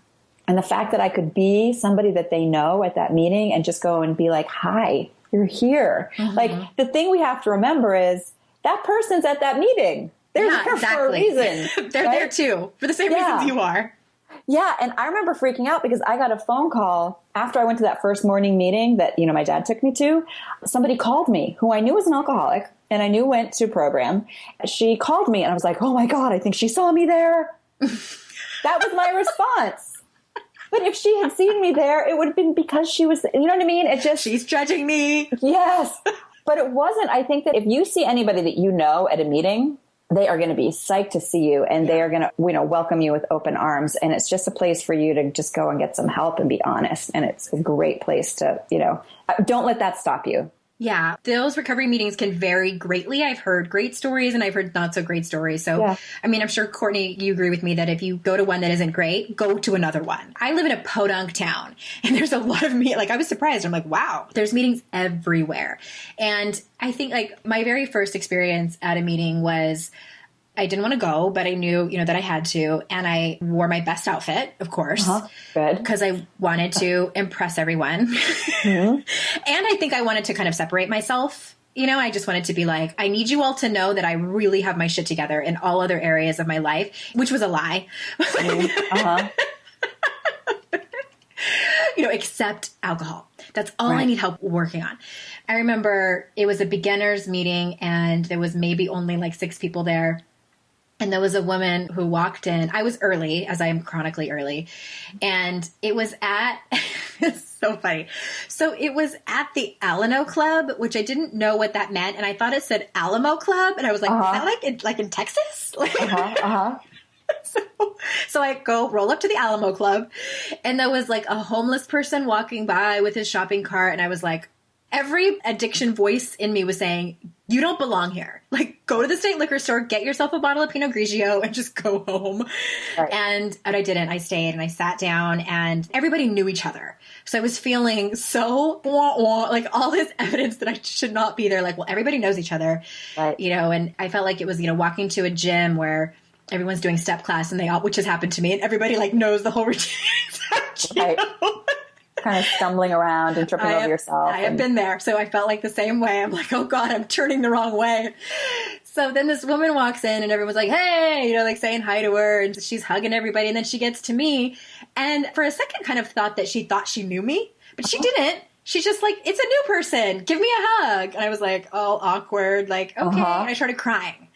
And the fact that I could be somebody that they know at that meeting and just go and be like, hi, you're here. Like, the thing we have to remember is that person's at that meeting. They're there for a reason. They're there too, for the same reasons you are. Yeah. And I remember freaking out because I got a phone call after I went to that first morning meeting that, my dad took me to. Somebody called me who I knew was an alcoholic and I knew went to a program. She called me and I was like, oh my God, I think she saw me there. That was my response. But if she had seen me there, it would have been because she was, you know what I mean? It just, she's judging me. Yes. But it wasn't. I think that if you see anybody that you know at a meeting, they are going to be psyched to see you and they are going to, welcome you with open arms. And it's just a place for you to just go and get some help and be honest. And it's a great place to, don't let that stop you. Yeah. Those recovery meetings can vary greatly. I've heard great stories and I've heard not so great stories. So, I mean, I'm sure, Courtney, you agree with me that if you go to one that isn't great, go to another one. I live in a podunk town and there's a lot of I was surprised. I'm like, wow, there's meetings everywhere. And I think my very first experience at a meeting was I didn't want to go, but I knew, that I had to. And I wore my best outfit, of course. Good. Because I wanted to impress everyone. And I think I wanted to kind of separate myself. I just wanted to be like, I need you all to know that I really have my shit together in all other areas of my life, which was a lie. Except alcohol. That's all I need help working on. I remember it was a beginner's meeting and there was maybe only 6 people there. And there was a woman who walked in. I was early, as I am chronically early. And it was at, it's so funny. So it was at the Alano Club, which I didn't know what that meant. And I thought it said Alamo Club. And I was like, is that in Texas? So I go roll up to the Alamo Club. And there was a homeless person walking by with his shopping cart. And I was like, every addiction voice in me was saying, you don't belong here. Go to the state liquor store, get yourself a bottle of Pinot Grigio and just go home. Right. And I didn't. I stayed and I sat down and everybody knew each other. So I was feeling so all this evidence that I should not be there. Everybody knows each other, right. And I felt like it was, walking to a gym where everyone's doing step class and which has happened to me and everybody knows the whole routine. Right. Kind of stumbling around and tripping over yourself. I have been there. So I felt the same way. I'm like, oh God, I'm turning the wrong way. So then this woman walks in and everyone's like, hey, saying hi to her and she's hugging everybody. And then she gets to me. And for a second kind of thought that she knew me, but she didn't. She's just like, it's a new person. Give me a hug. And I was like, all awkward, okay. And I started crying.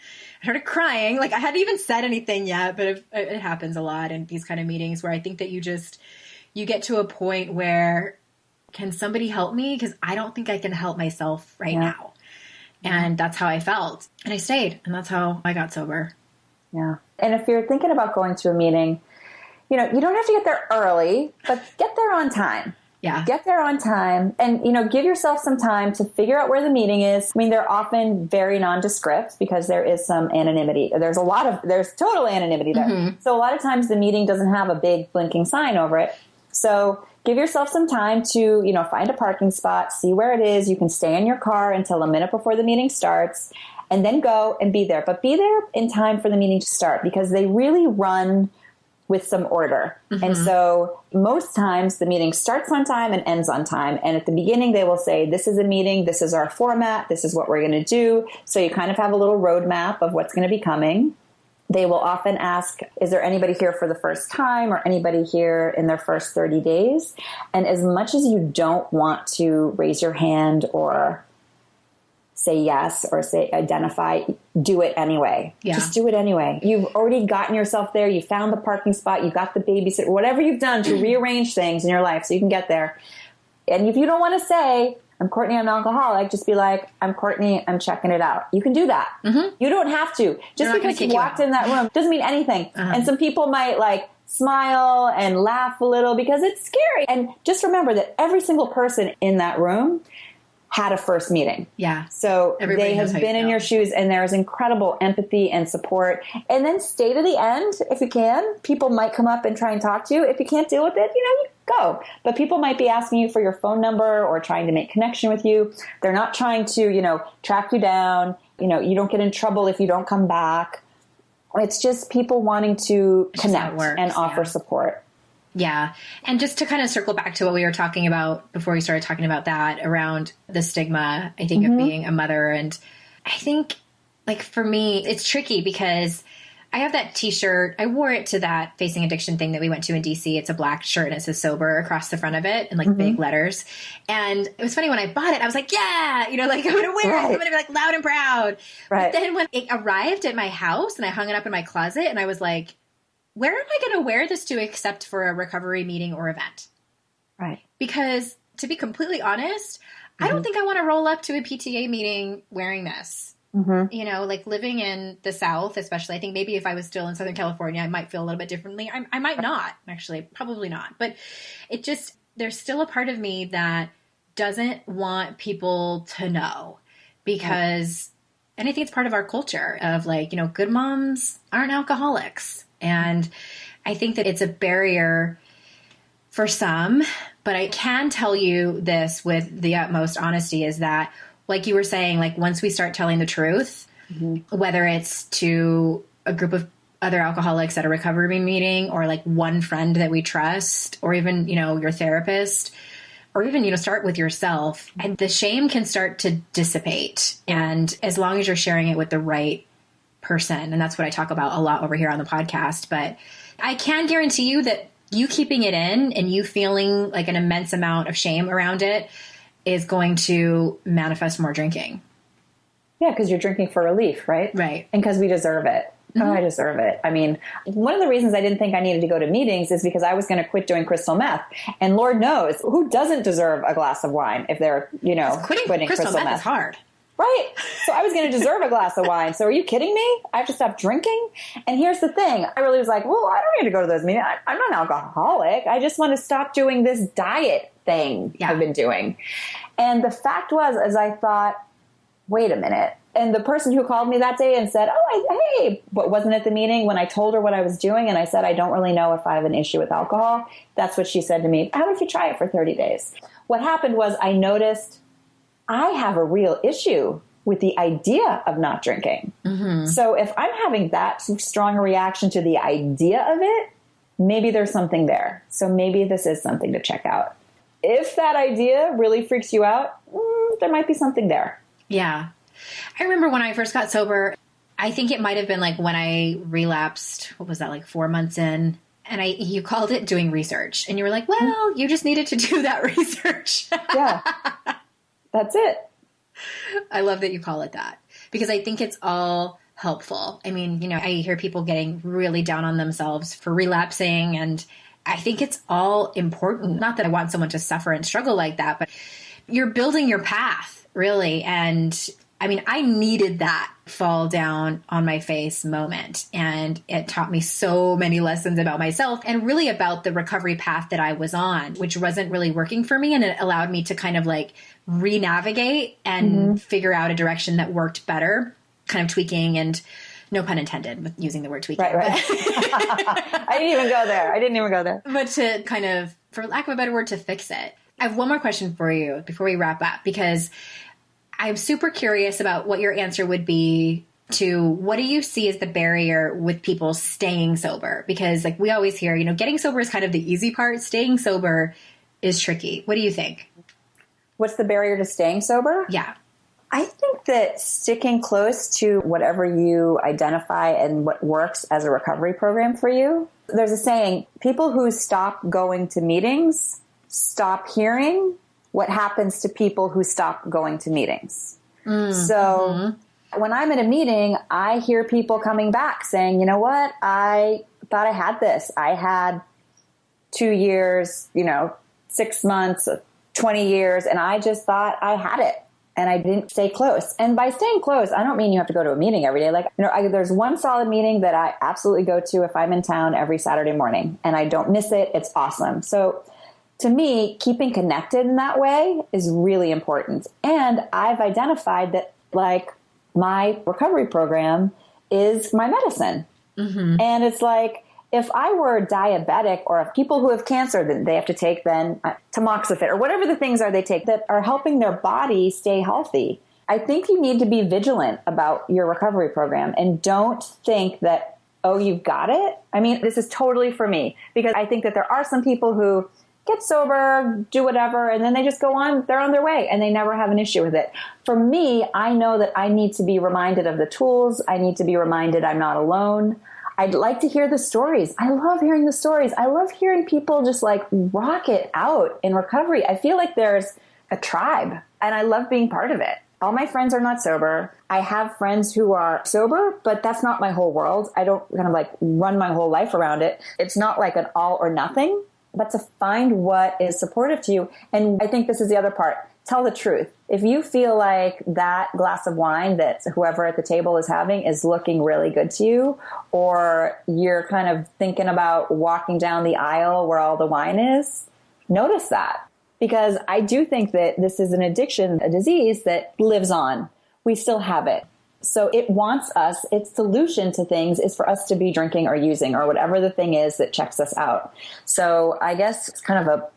I hadn't even said anything yet, but it happens a lot in these kind of meetings where I think that you get to a point where, can somebody help me? Because I don't think I can help myself right now. And that's how I felt. And I stayed. And that's how I got sober. Yeah. And if you're thinking about going to a meeting, you don't have to get there early, but get there on time. Yeah. Get there on time and, give yourself some time to figure out where the meeting is. I mean, they're often very nondescript because there is some anonymity. There's total anonymity there. Mm-hmm. So a lot of times the meeting doesn't have a big blinking sign over it. So give yourself some time to, find a parking spot, see where it is. You can stay in your car until a minute before the meeting starts and then go and be there. But be there in time for the meeting to start because they really run with some order. Mm-hmm. And so most times the meeting starts on time and ends on time. And at the beginning, they will say, this is a meeting. This is our format. This is what we're going to do. So you kind of have a little roadmap of what's going to be coming. They will often ask, is there anybody here for the first time or anybody here in their first 30 days? And as much as you don't want to raise your hand or say yes or say identify, do it anyway. Yeah. Just do it anyway. You've already gotten yourself there. You found the parking spot. You got the babysitter, whatever you've done to rearrange things in your life so you can get there. And if you don't want to say, I'm Courtney, I'm an alcoholic, just be like, I'm Courtney, I'm checking it out. You can do that. Mm-hmm. You don't have to. Just because you walked in that room doesn't mean anything. Uh-huh. And some people might smile and laugh a little because it's scary. And just remember that every single person in that room had a first meeting. Yeah. So everybody they have been in your shoes and there's incredible empathy and support. And then stay to the end if you can. People might come up and try and talk to you. If you can't deal with it, you go. But people might be asking you for your phone number or trying to make connection with you. They're not trying to, track you down. You don't get in trouble if you don't come back. It's just people wanting to connect and offer support. Yeah. And just to kind of circle back to what we were talking about before we started talking about that around the stigma, I think, of being a mother. And I think, like, for me, it's tricky because I have that t-shirt. I wore it to that Facing Addiction thing that we went to in DC. It's a black shirt and it says sober across the front of it in like big letters. And it was funny when I bought it, I was like, yeah, I'm going to wear it. I'm going to be like loud and proud. Right. But then when it arrived at my house and I hung it up in my closet and I was like, where am I going to wear this to except for a recovery meeting or event? Right. Because to be completely honest, I don't think I want to roll up to a PTA meeting wearing this. Like living in the South, especially, I think maybe if I was still in Southern California, I might feel a little bit differently. I might not, actually, probably not. But it just, there's still a part of me that doesn't want people to know because, and I think it's part of our culture of like, good moms aren't alcoholics. And I think that it's a barrier for some, but I can tell you this with the utmost honesty is that, like you were saying, like once we start telling the truth, whether it's to a group of other alcoholics at a recovery meeting or like one friend that we trust or even, your therapist or even, start with yourself and the shame can start to dissipate. And as long as you're sharing it with the right person, and that's what I talk about a lot over here on the podcast, but I can guarantee you that you keeping it in and you feeling like an immense amount of shame around it is going to manifest more drinking. Yeah, because you're drinking for relief, right? Right. And because we deserve it. Oh, I deserve it. I mean, one of the reasons I didn't think I needed to go to meetings is because I was going to quit doing crystal meth. And Lord knows, who doesn't deserve a glass of wine if they're, quitting crystal meth is hard. Right. So I was going to deserve a glass of wine. So are you kidding me? I have to stop drinking? And here's the thing. I really was like, well, I don't need to go to those meetings. I'm not an alcoholic. I just want to stop doing this diet thing I've been doing. And the fact was, as I thought, wait a minute. And the person who called me that day and said, hey, but wasn't at the meeting when I told her what I was doing. And I said, I don't really know if I have an issue with alcohol. That's what she said to me. How about if you try it for 30 days? What happened was I noticed I have a real issue with the idea of not drinking. So if I'm having that strong a reaction to the idea of it, maybe there's something there. So maybe this is something to check out. If that idea really freaks you out, there might be something there. Yeah. I remember when I first got sober, I think it might have been like when I relapsed, what was that, like 4 months in? And you called it doing research. And you were like, well, you just needed to do that research. Yeah. That's it. I love that you call it that because I think it's all helpful. I mean, I hear people getting really down on themselves for relapsing, and I think it's all important. Not that I want someone to suffer and struggle like that, but you're building your path, really. And I mean, I needed that fall down on my face moment. And it taught me so many lessons about myself and really about the recovery path that I was on, which wasn't really working for me. And it allowed me to kind of like re-navigate and figure out a direction that worked better, kind of tweaking, and no pun intended with using the word tweaking. Right. I didn't even go there. But to kind of, for lack of a better word, to fix it. I have one more question for you before we wrap up, because I'm super curious about what your answer would be to what do you see as the barrier with people staying sober? Because like we always hear, getting sober is kind of the easy part. Staying sober is tricky. What do you think? What's the barrier to staying sober? Yeah. I think that sticking close to whatever you identify and what works as a recovery program for you. There's a saying, people who stop going to meetings stop hearing what happens to people who stop going to meetings. So when I'm at a meeting, I hear people coming back saying, you know what? I thought I had this. I had 2 years, 6 months, 20 years, and I just thought I had it. And I didn't stay close. And by staying close, I don't mean you have to go to a meeting every day. Like, there's one solid meeting that I absolutely go to if I'm in town every Saturday morning, and I don't miss it. It's awesome. So to me, keeping connected in that way is really important. And I've identified that like my recovery program is my medicine. And it's like, if I were diabetic, or if people who have cancer, then they have to take then tamoxifen or whatever the things are they take that are helping their body stay healthy. I think you need to be vigilant about your recovery program and don't think that, oh, you've got it. I mean, this is totally for me, because I think that there are some people who get sober, do whatever, and then they just go on, they're on their way and they never have an issue with it. For me, I know that I need to be reminded of the tools. I need to be reminded I'm not alone. I'd like to hear the stories. I love hearing the stories. I love hearing people just like rock it out in recovery. I feel like there's a tribe and I love being part of it. All my friends are not sober. I have friends who are sober, but that's not my whole world. I don't kind of like run my whole life around it. It's not like an all or nothing, but to find what is supportive to you. And I think this is the other part. Tell the truth. If you feel like that glass of wine that whoever at the table is having is looking really good to you, or you're kind of thinking about walking down the aisle where all the wine is, notice that. Because I do think that this is an addiction, a disease that lives on. We still have it. So it wants us, its solution to things is for us to be drinking or using or whatever the thing is that checks us out. So I guess it's kind of a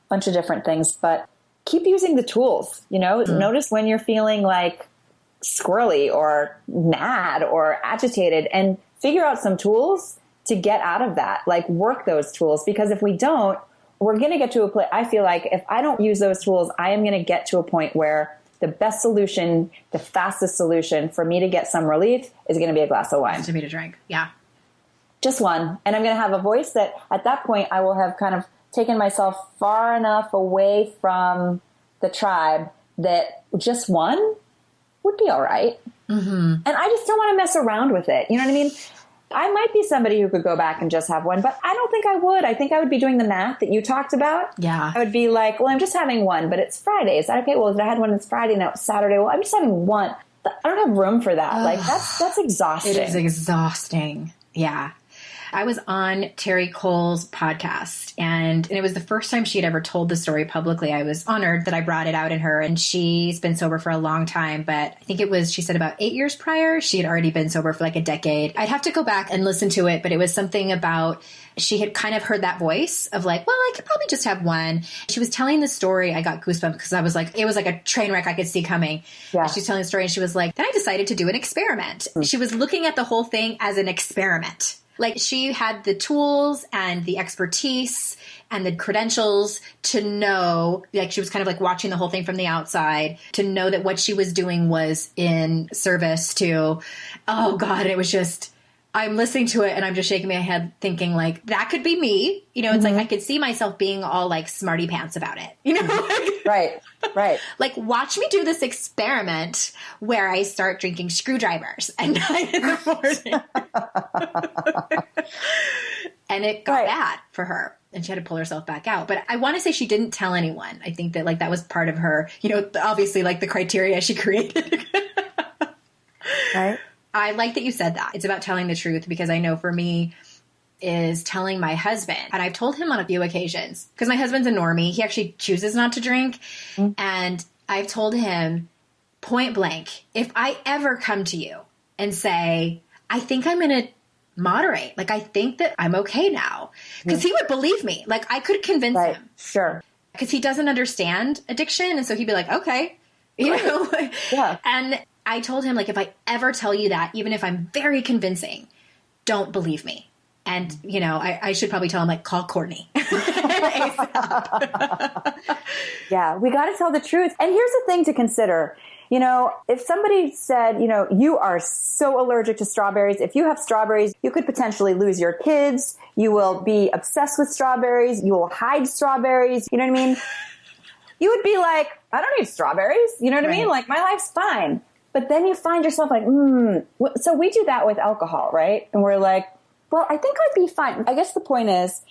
bunch of different things, but keep using the tools, Notice when you're feeling like squirrely or mad or agitated and figure out some tools to get out of that, like work those tools. Because if we don't, we're going to get to a place. I feel like if I don't use those tools, I am going to get to a point where the best solution, the fastest solution for me to get some relief is going to be a glass of wine. To me to drink. Yeah. Just one. And I'm going to have a voice that at that point I will have kind of taken myself far enough away from the tribe that just one would be all right. Mm-hmm. And I just don't want to mess around with it. You know what I mean? I might be somebody who could go back and just have one, but I don't think I would. I think I would be doing the math that you talked about. Yeah. I would be like, well, I'm just having one, but it's Friday. Is that okay? Well, if I had one, it's Friday, now it's Saturday. Well, I'm just having one. I don't have room for that. Ugh. Like that's exhausting. It is exhausting. Yeah. I was on Terry Cole's podcast, and it was the first time she had ever told the story publicly. I was honored that I brought it out in her, and she's been sober for a long time, but I think it was, she said about 8 years prior, she had already been sober for like a decade. I'd have to go back and listen to it, but it was something about, she had kind of heard that voice of like, well, I could probably just have one. She was telling the story. I got goosebumps because I was like, it was like a train wreck I could see coming. Yeah. She's telling the story and she was like, then I decided to do an experiment. She was looking at the whole thing as an experiment. Like she had the tools and the expertise and the credentials to know, like she was kind of like watching the whole thing from the outside, to know that what she was doing was in service to, oh God, it was just, I'm listening to it and I'm just shaking my head thinking like, that could be me. It's like, I could see myself being all like smarty pants about it, Right. Like, watch me do this experiment where I start drinking screwdrivers at 9 a.m. And it got bad for her. And she had to pull herself back out. But I want to say she didn't tell anyone. I think that like that was part of her, obviously like the criteria she created. Right. I like that you said that. It's about telling the truth, because I know for me is telling my husband, and I've told him on a few occasions, because my husband's a normie. He actually chooses not to drink. Mm. And I've told him point blank, if I ever come to you and say, I think I'm going to moderate, like I think that I'm okay now, because he would believe me. Like I could convince him. Sure. Because he doesn't understand addiction. And so he'd be like, okay, Yeah. And I told him, like, if I ever tell you that, even if I'm very convincing, don't believe me. And, I should probably tell him, like, call Courtney. Yeah, we got to tell the truth. And here's the thing to consider. If somebody said, you are so allergic to strawberries, if you have strawberries, you could potentially lose your kids. You will be obsessed with strawberries. You will hide strawberries. You know what I mean? You would be like, I don't need strawberries. You know what I mean? Like, my life's fine. But then you find yourself like, So we do that with alcohol, right? And we're like, well, I think I'd be fine. I guess the point is,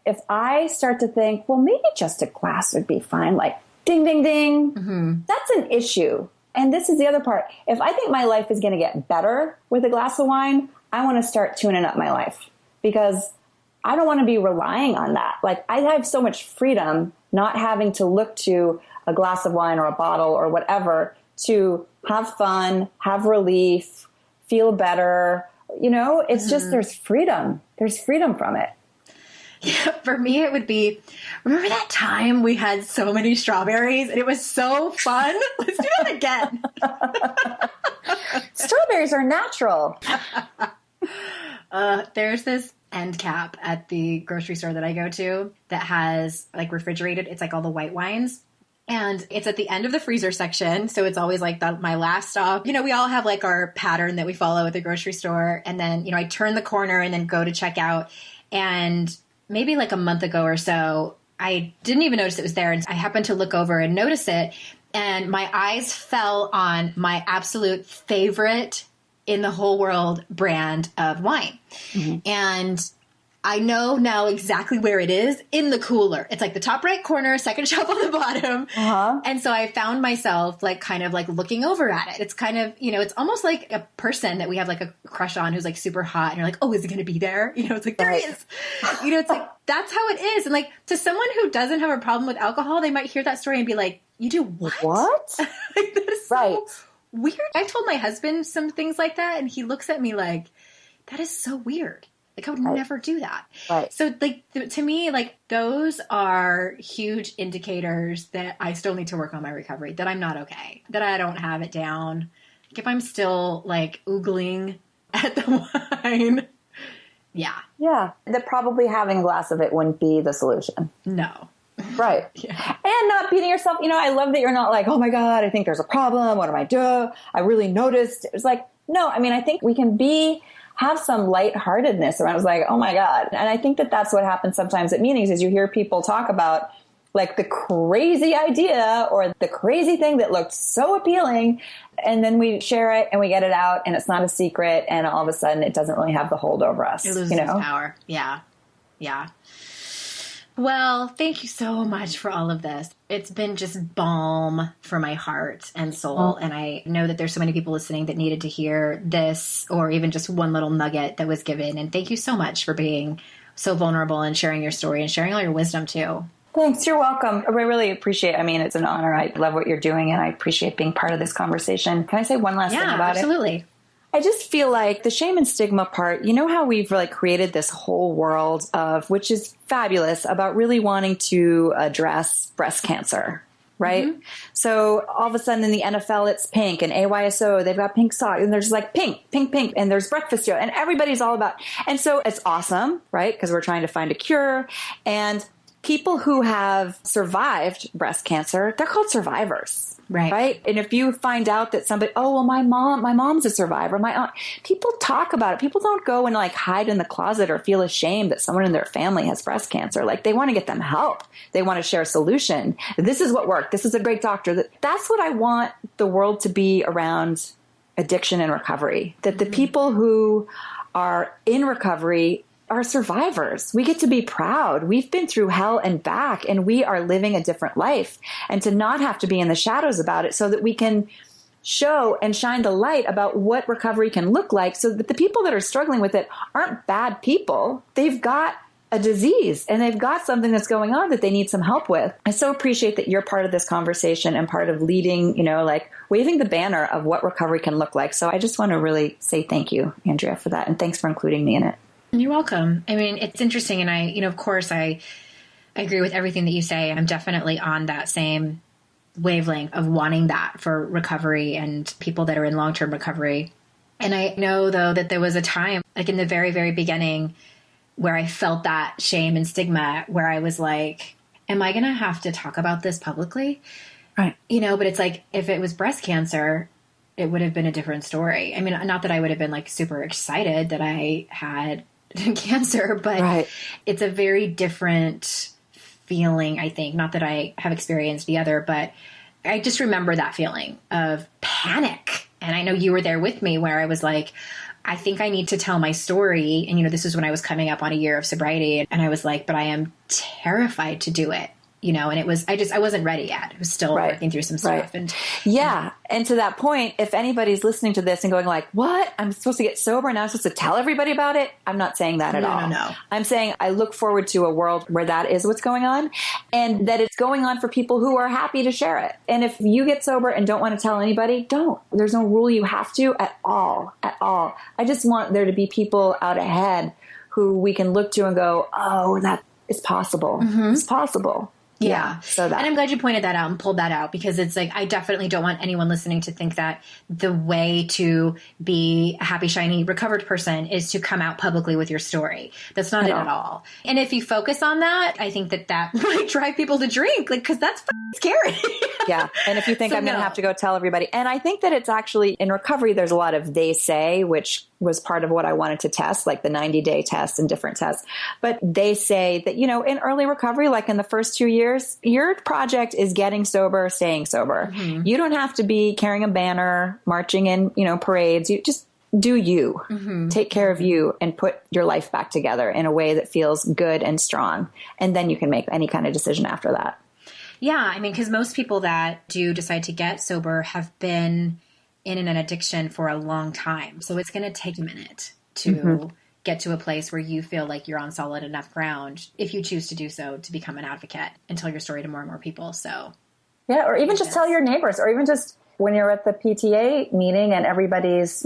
if I start to think, well, maybe just a glass would be fine, like ding, ding, ding, that's an issue. And this is the other part. If I think my life is going to get better with a glass of wine, I want to start tuning up my life, because I don't want to be relying on that. Like, I have so much freedom not having to look to a glass of wine or a bottle or whatever to have fun, have relief, feel better, it's just, there's freedom. There's freedom from it. Yeah, for me, it would be, remember that time we had so many strawberries and it was so fun? Let's do that again. Strawberries are natural. There's this end cap at the grocery store that I go to that has like refrigerated. It's like all the white wines. And it's at the end of the freezer section. So it's always like my last stop. We all have like our pattern that we follow at the grocery store. And then, I turn the corner and then go to check out. And maybe like a month ago or so, I didn't even notice it was there. And I happened to look over and notice it. And my eyes fell on my absolute favorite in the whole world brand of wine. Mm-hmm. And I know now exactly where it is in the cooler. It's like the top right corner, second shelf on the bottom. Uh-huh. And so I found myself like kind of like looking over at it. It's kind of, it's almost like a person that we have like a crush on who's like super hot. And you're like, oh, is it going to be there? It's like, there he is. It's like, that's how it is. And like to someone who doesn't have a problem with alcohol, they might hear that story and be like, you do what? What? Like, that is so weird. I told my husband some things like that. And he looks at me like, that is so weird. Like I would never do that. Right. So like to me, like those are huge indicators that I still need to work on my recovery, that I'm not okay, that I don't have it down. Like if I'm still like oogling at the wine. Yeah. Yeah. That probably having a glass of it wouldn't be the solution. No. Right. Yeah. And not beating yourself. I love that you're not like, oh my God, I think there's a problem. What am I doing? I really noticed. It's like, no, I think we can have some lightheartedness around. It was like, oh my God. And I think that that's what happens sometimes at meetings is you hear people talk about like the crazy idea or the crazy thing that looked so appealing. And then we share it and we get it out and it's not a secret. And all of a sudden it doesn't really have the hold over us. It loses its power. Yeah. Yeah. Well, thank you so much for all of this. It's been just balm for my heart and soul. And I know that there's so many people listening that needed to hear this or even just one little nugget that was given. And thank you so much for being so vulnerable and sharing your story and sharing all your wisdom too. Thanks. You're welcome. I really appreciate it. It's an honor. I love what you're doing and I appreciate being part of this conversation. Can I say one last thing about it? Absolutely. I just feel like the shame and stigma part, how we've like created this whole world of, which is fabulous, about really wanting to address breast cancer, right? Mm-hmm. So all of a sudden in the NFL, it's pink, and AYSO, they've got pink socks, and there's like pink, and there's breakfast cereal, and everybody's all about, and so it's awesome, right? Because we're trying to find a cure, and people who have survived breast cancer, they're called survivors. Right. And if you find out that somebody, oh, well, my mom's a survivor, my aunt, people talk about it. People don't go and like hide in the closet or feel ashamed that someone in their family has breast cancer. Like they want to get them help. They want to share a solution. This is what worked. This is a great doctor. That's what I want the world to be around addiction and recovery, that the people who are in recovery are survivors. We get to be proud. We've been through hell and back, and we are living a different life. And to not have to be in the shadows about it so that we can show and shine the light about what recovery can look like so that the people that are struggling with it aren't bad people. They've got a disease and they've got something that's going on that they need some help with. I so appreciate that you're part of this conversation and part of leading, like waving the banner of what recovery can look like. So I just want to really say thank you, Andrea, for that. And thanks for including me in it. You're welcome. It's interesting. And I, of course, I agree with everything that you say. I'm definitely on that same wavelength of wanting that for recovery and people that are in long-term recovery. And I know, though, that there was a time, like in the very, very beginning, where I felt that shame and stigma, where I was like, am I going to have to talk about this publicly? Right. But it's like, if it was breast cancer, it would have been a different story. Not that I would have been like super excited that I had cancer, but It's a very different feeling, I think. Not that I have experienced the other, but I just remember that feeling of panic. And I know you were there with me where I was like, I think I need to tell my story. And, this is when I was coming up on a year of sobriety. And I was like, but I am terrified to do it. and I wasn't ready yet. I was still working through some stuff. And and to that point, if anybody's listening to this and going like, what? I'm supposed to get sober and I'm supposed to tell everybody about it? I'm not saying that at all. No. I'm saying I look forward to a world where that is what's going on, and that it's going on for people who are happy to share it. And if you get sober and don't want to tell anybody, don't. There's no rule you have to at all. I just want there to be people out ahead who we can look to and go, oh, that is possible. Mm-hmm. It's possible. Yeah. And I'm glad you pointed that out and pulled that out, because it's like, I definitely don't want anyone listening to think that the way to be a happy, shiny, recovered person is to come out publicly with your story. That's not it at all. And if you focus on that, I think that might drive people to drink, like, cause that's scary. Yeah. And if you think I'm going to have to go tell everybody, and I think that it's actually in recovery, there's a lot of they say, which was part of what I wanted to test, like the 90-day test and different tests. But they say that, in early recovery, like in the first 2 years, your project is getting sober, staying sober. Mm-hmm. You don't have to be carrying a banner, marching in, parades. You just do you. Mm-hmm. Take care of you and put your life back together in a way that feels good and strong. And then you can make any kind of decision after that. Yeah. I mean, because most people that do decide to get sober have been in an addiction for a long time. So it's going to take a minute to get to a place where you feel like you're on solid enough ground, if you choose to do so, to become an advocate and tell your story to more and more people. So yeah, or even just tell your neighbors, or even just when you're at the PTA meeting and everybody's,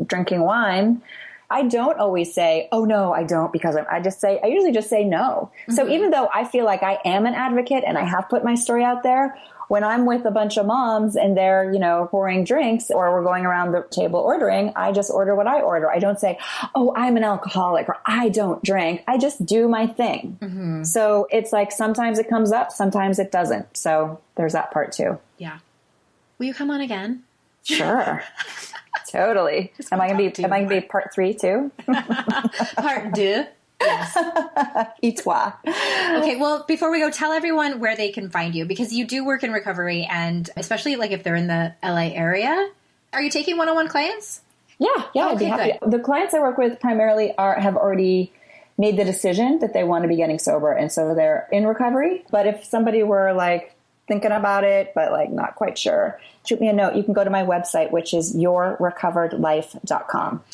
drinking wine. I don't always say, oh no, I don't, because I usually just say no. Mm-hmm. So even though I feel like I am an advocate and I have put my story out there, when I'm with a bunch of moms and they're, pouring drinks or we're going around the table ordering, I just order what I order. I don't say, oh, I'm an alcoholic or I don't drink. I just do my thing. Mm-hmm. So it's like sometimes it comes up, sometimes it doesn't. So there's that part too. Yeah. Will you come on again? Sure. Totally. Am I going to be part 3 too? Part 2. Yes. Et toi. Okay, well, before we go, tell everyone where they can find you, because you do work in recovery, and especially like if they're in the LA area. Are you taking one-on-one clients? Yeah, I'd be happy. Good. The clients I work with primarily have already made the decision that they want to be getting sober, and so they're in recovery. But if somebody were like thinking about it, but like not quite sure, shoot me a note. You can go to my website, which is yourrecoveredlife.com.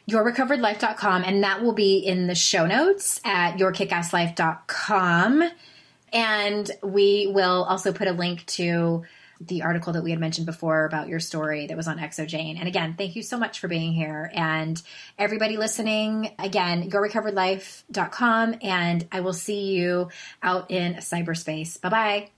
yourrecoveredlife.com, and that will be in the show notes at yourkickasslife.com. And we will also put a link to the article that we had mentioned before about your story that was on Exojane. And again, thank you so much for being here. And everybody listening, again, yourrecoveredlife.com, and I will see you out in cyberspace. Bye-bye.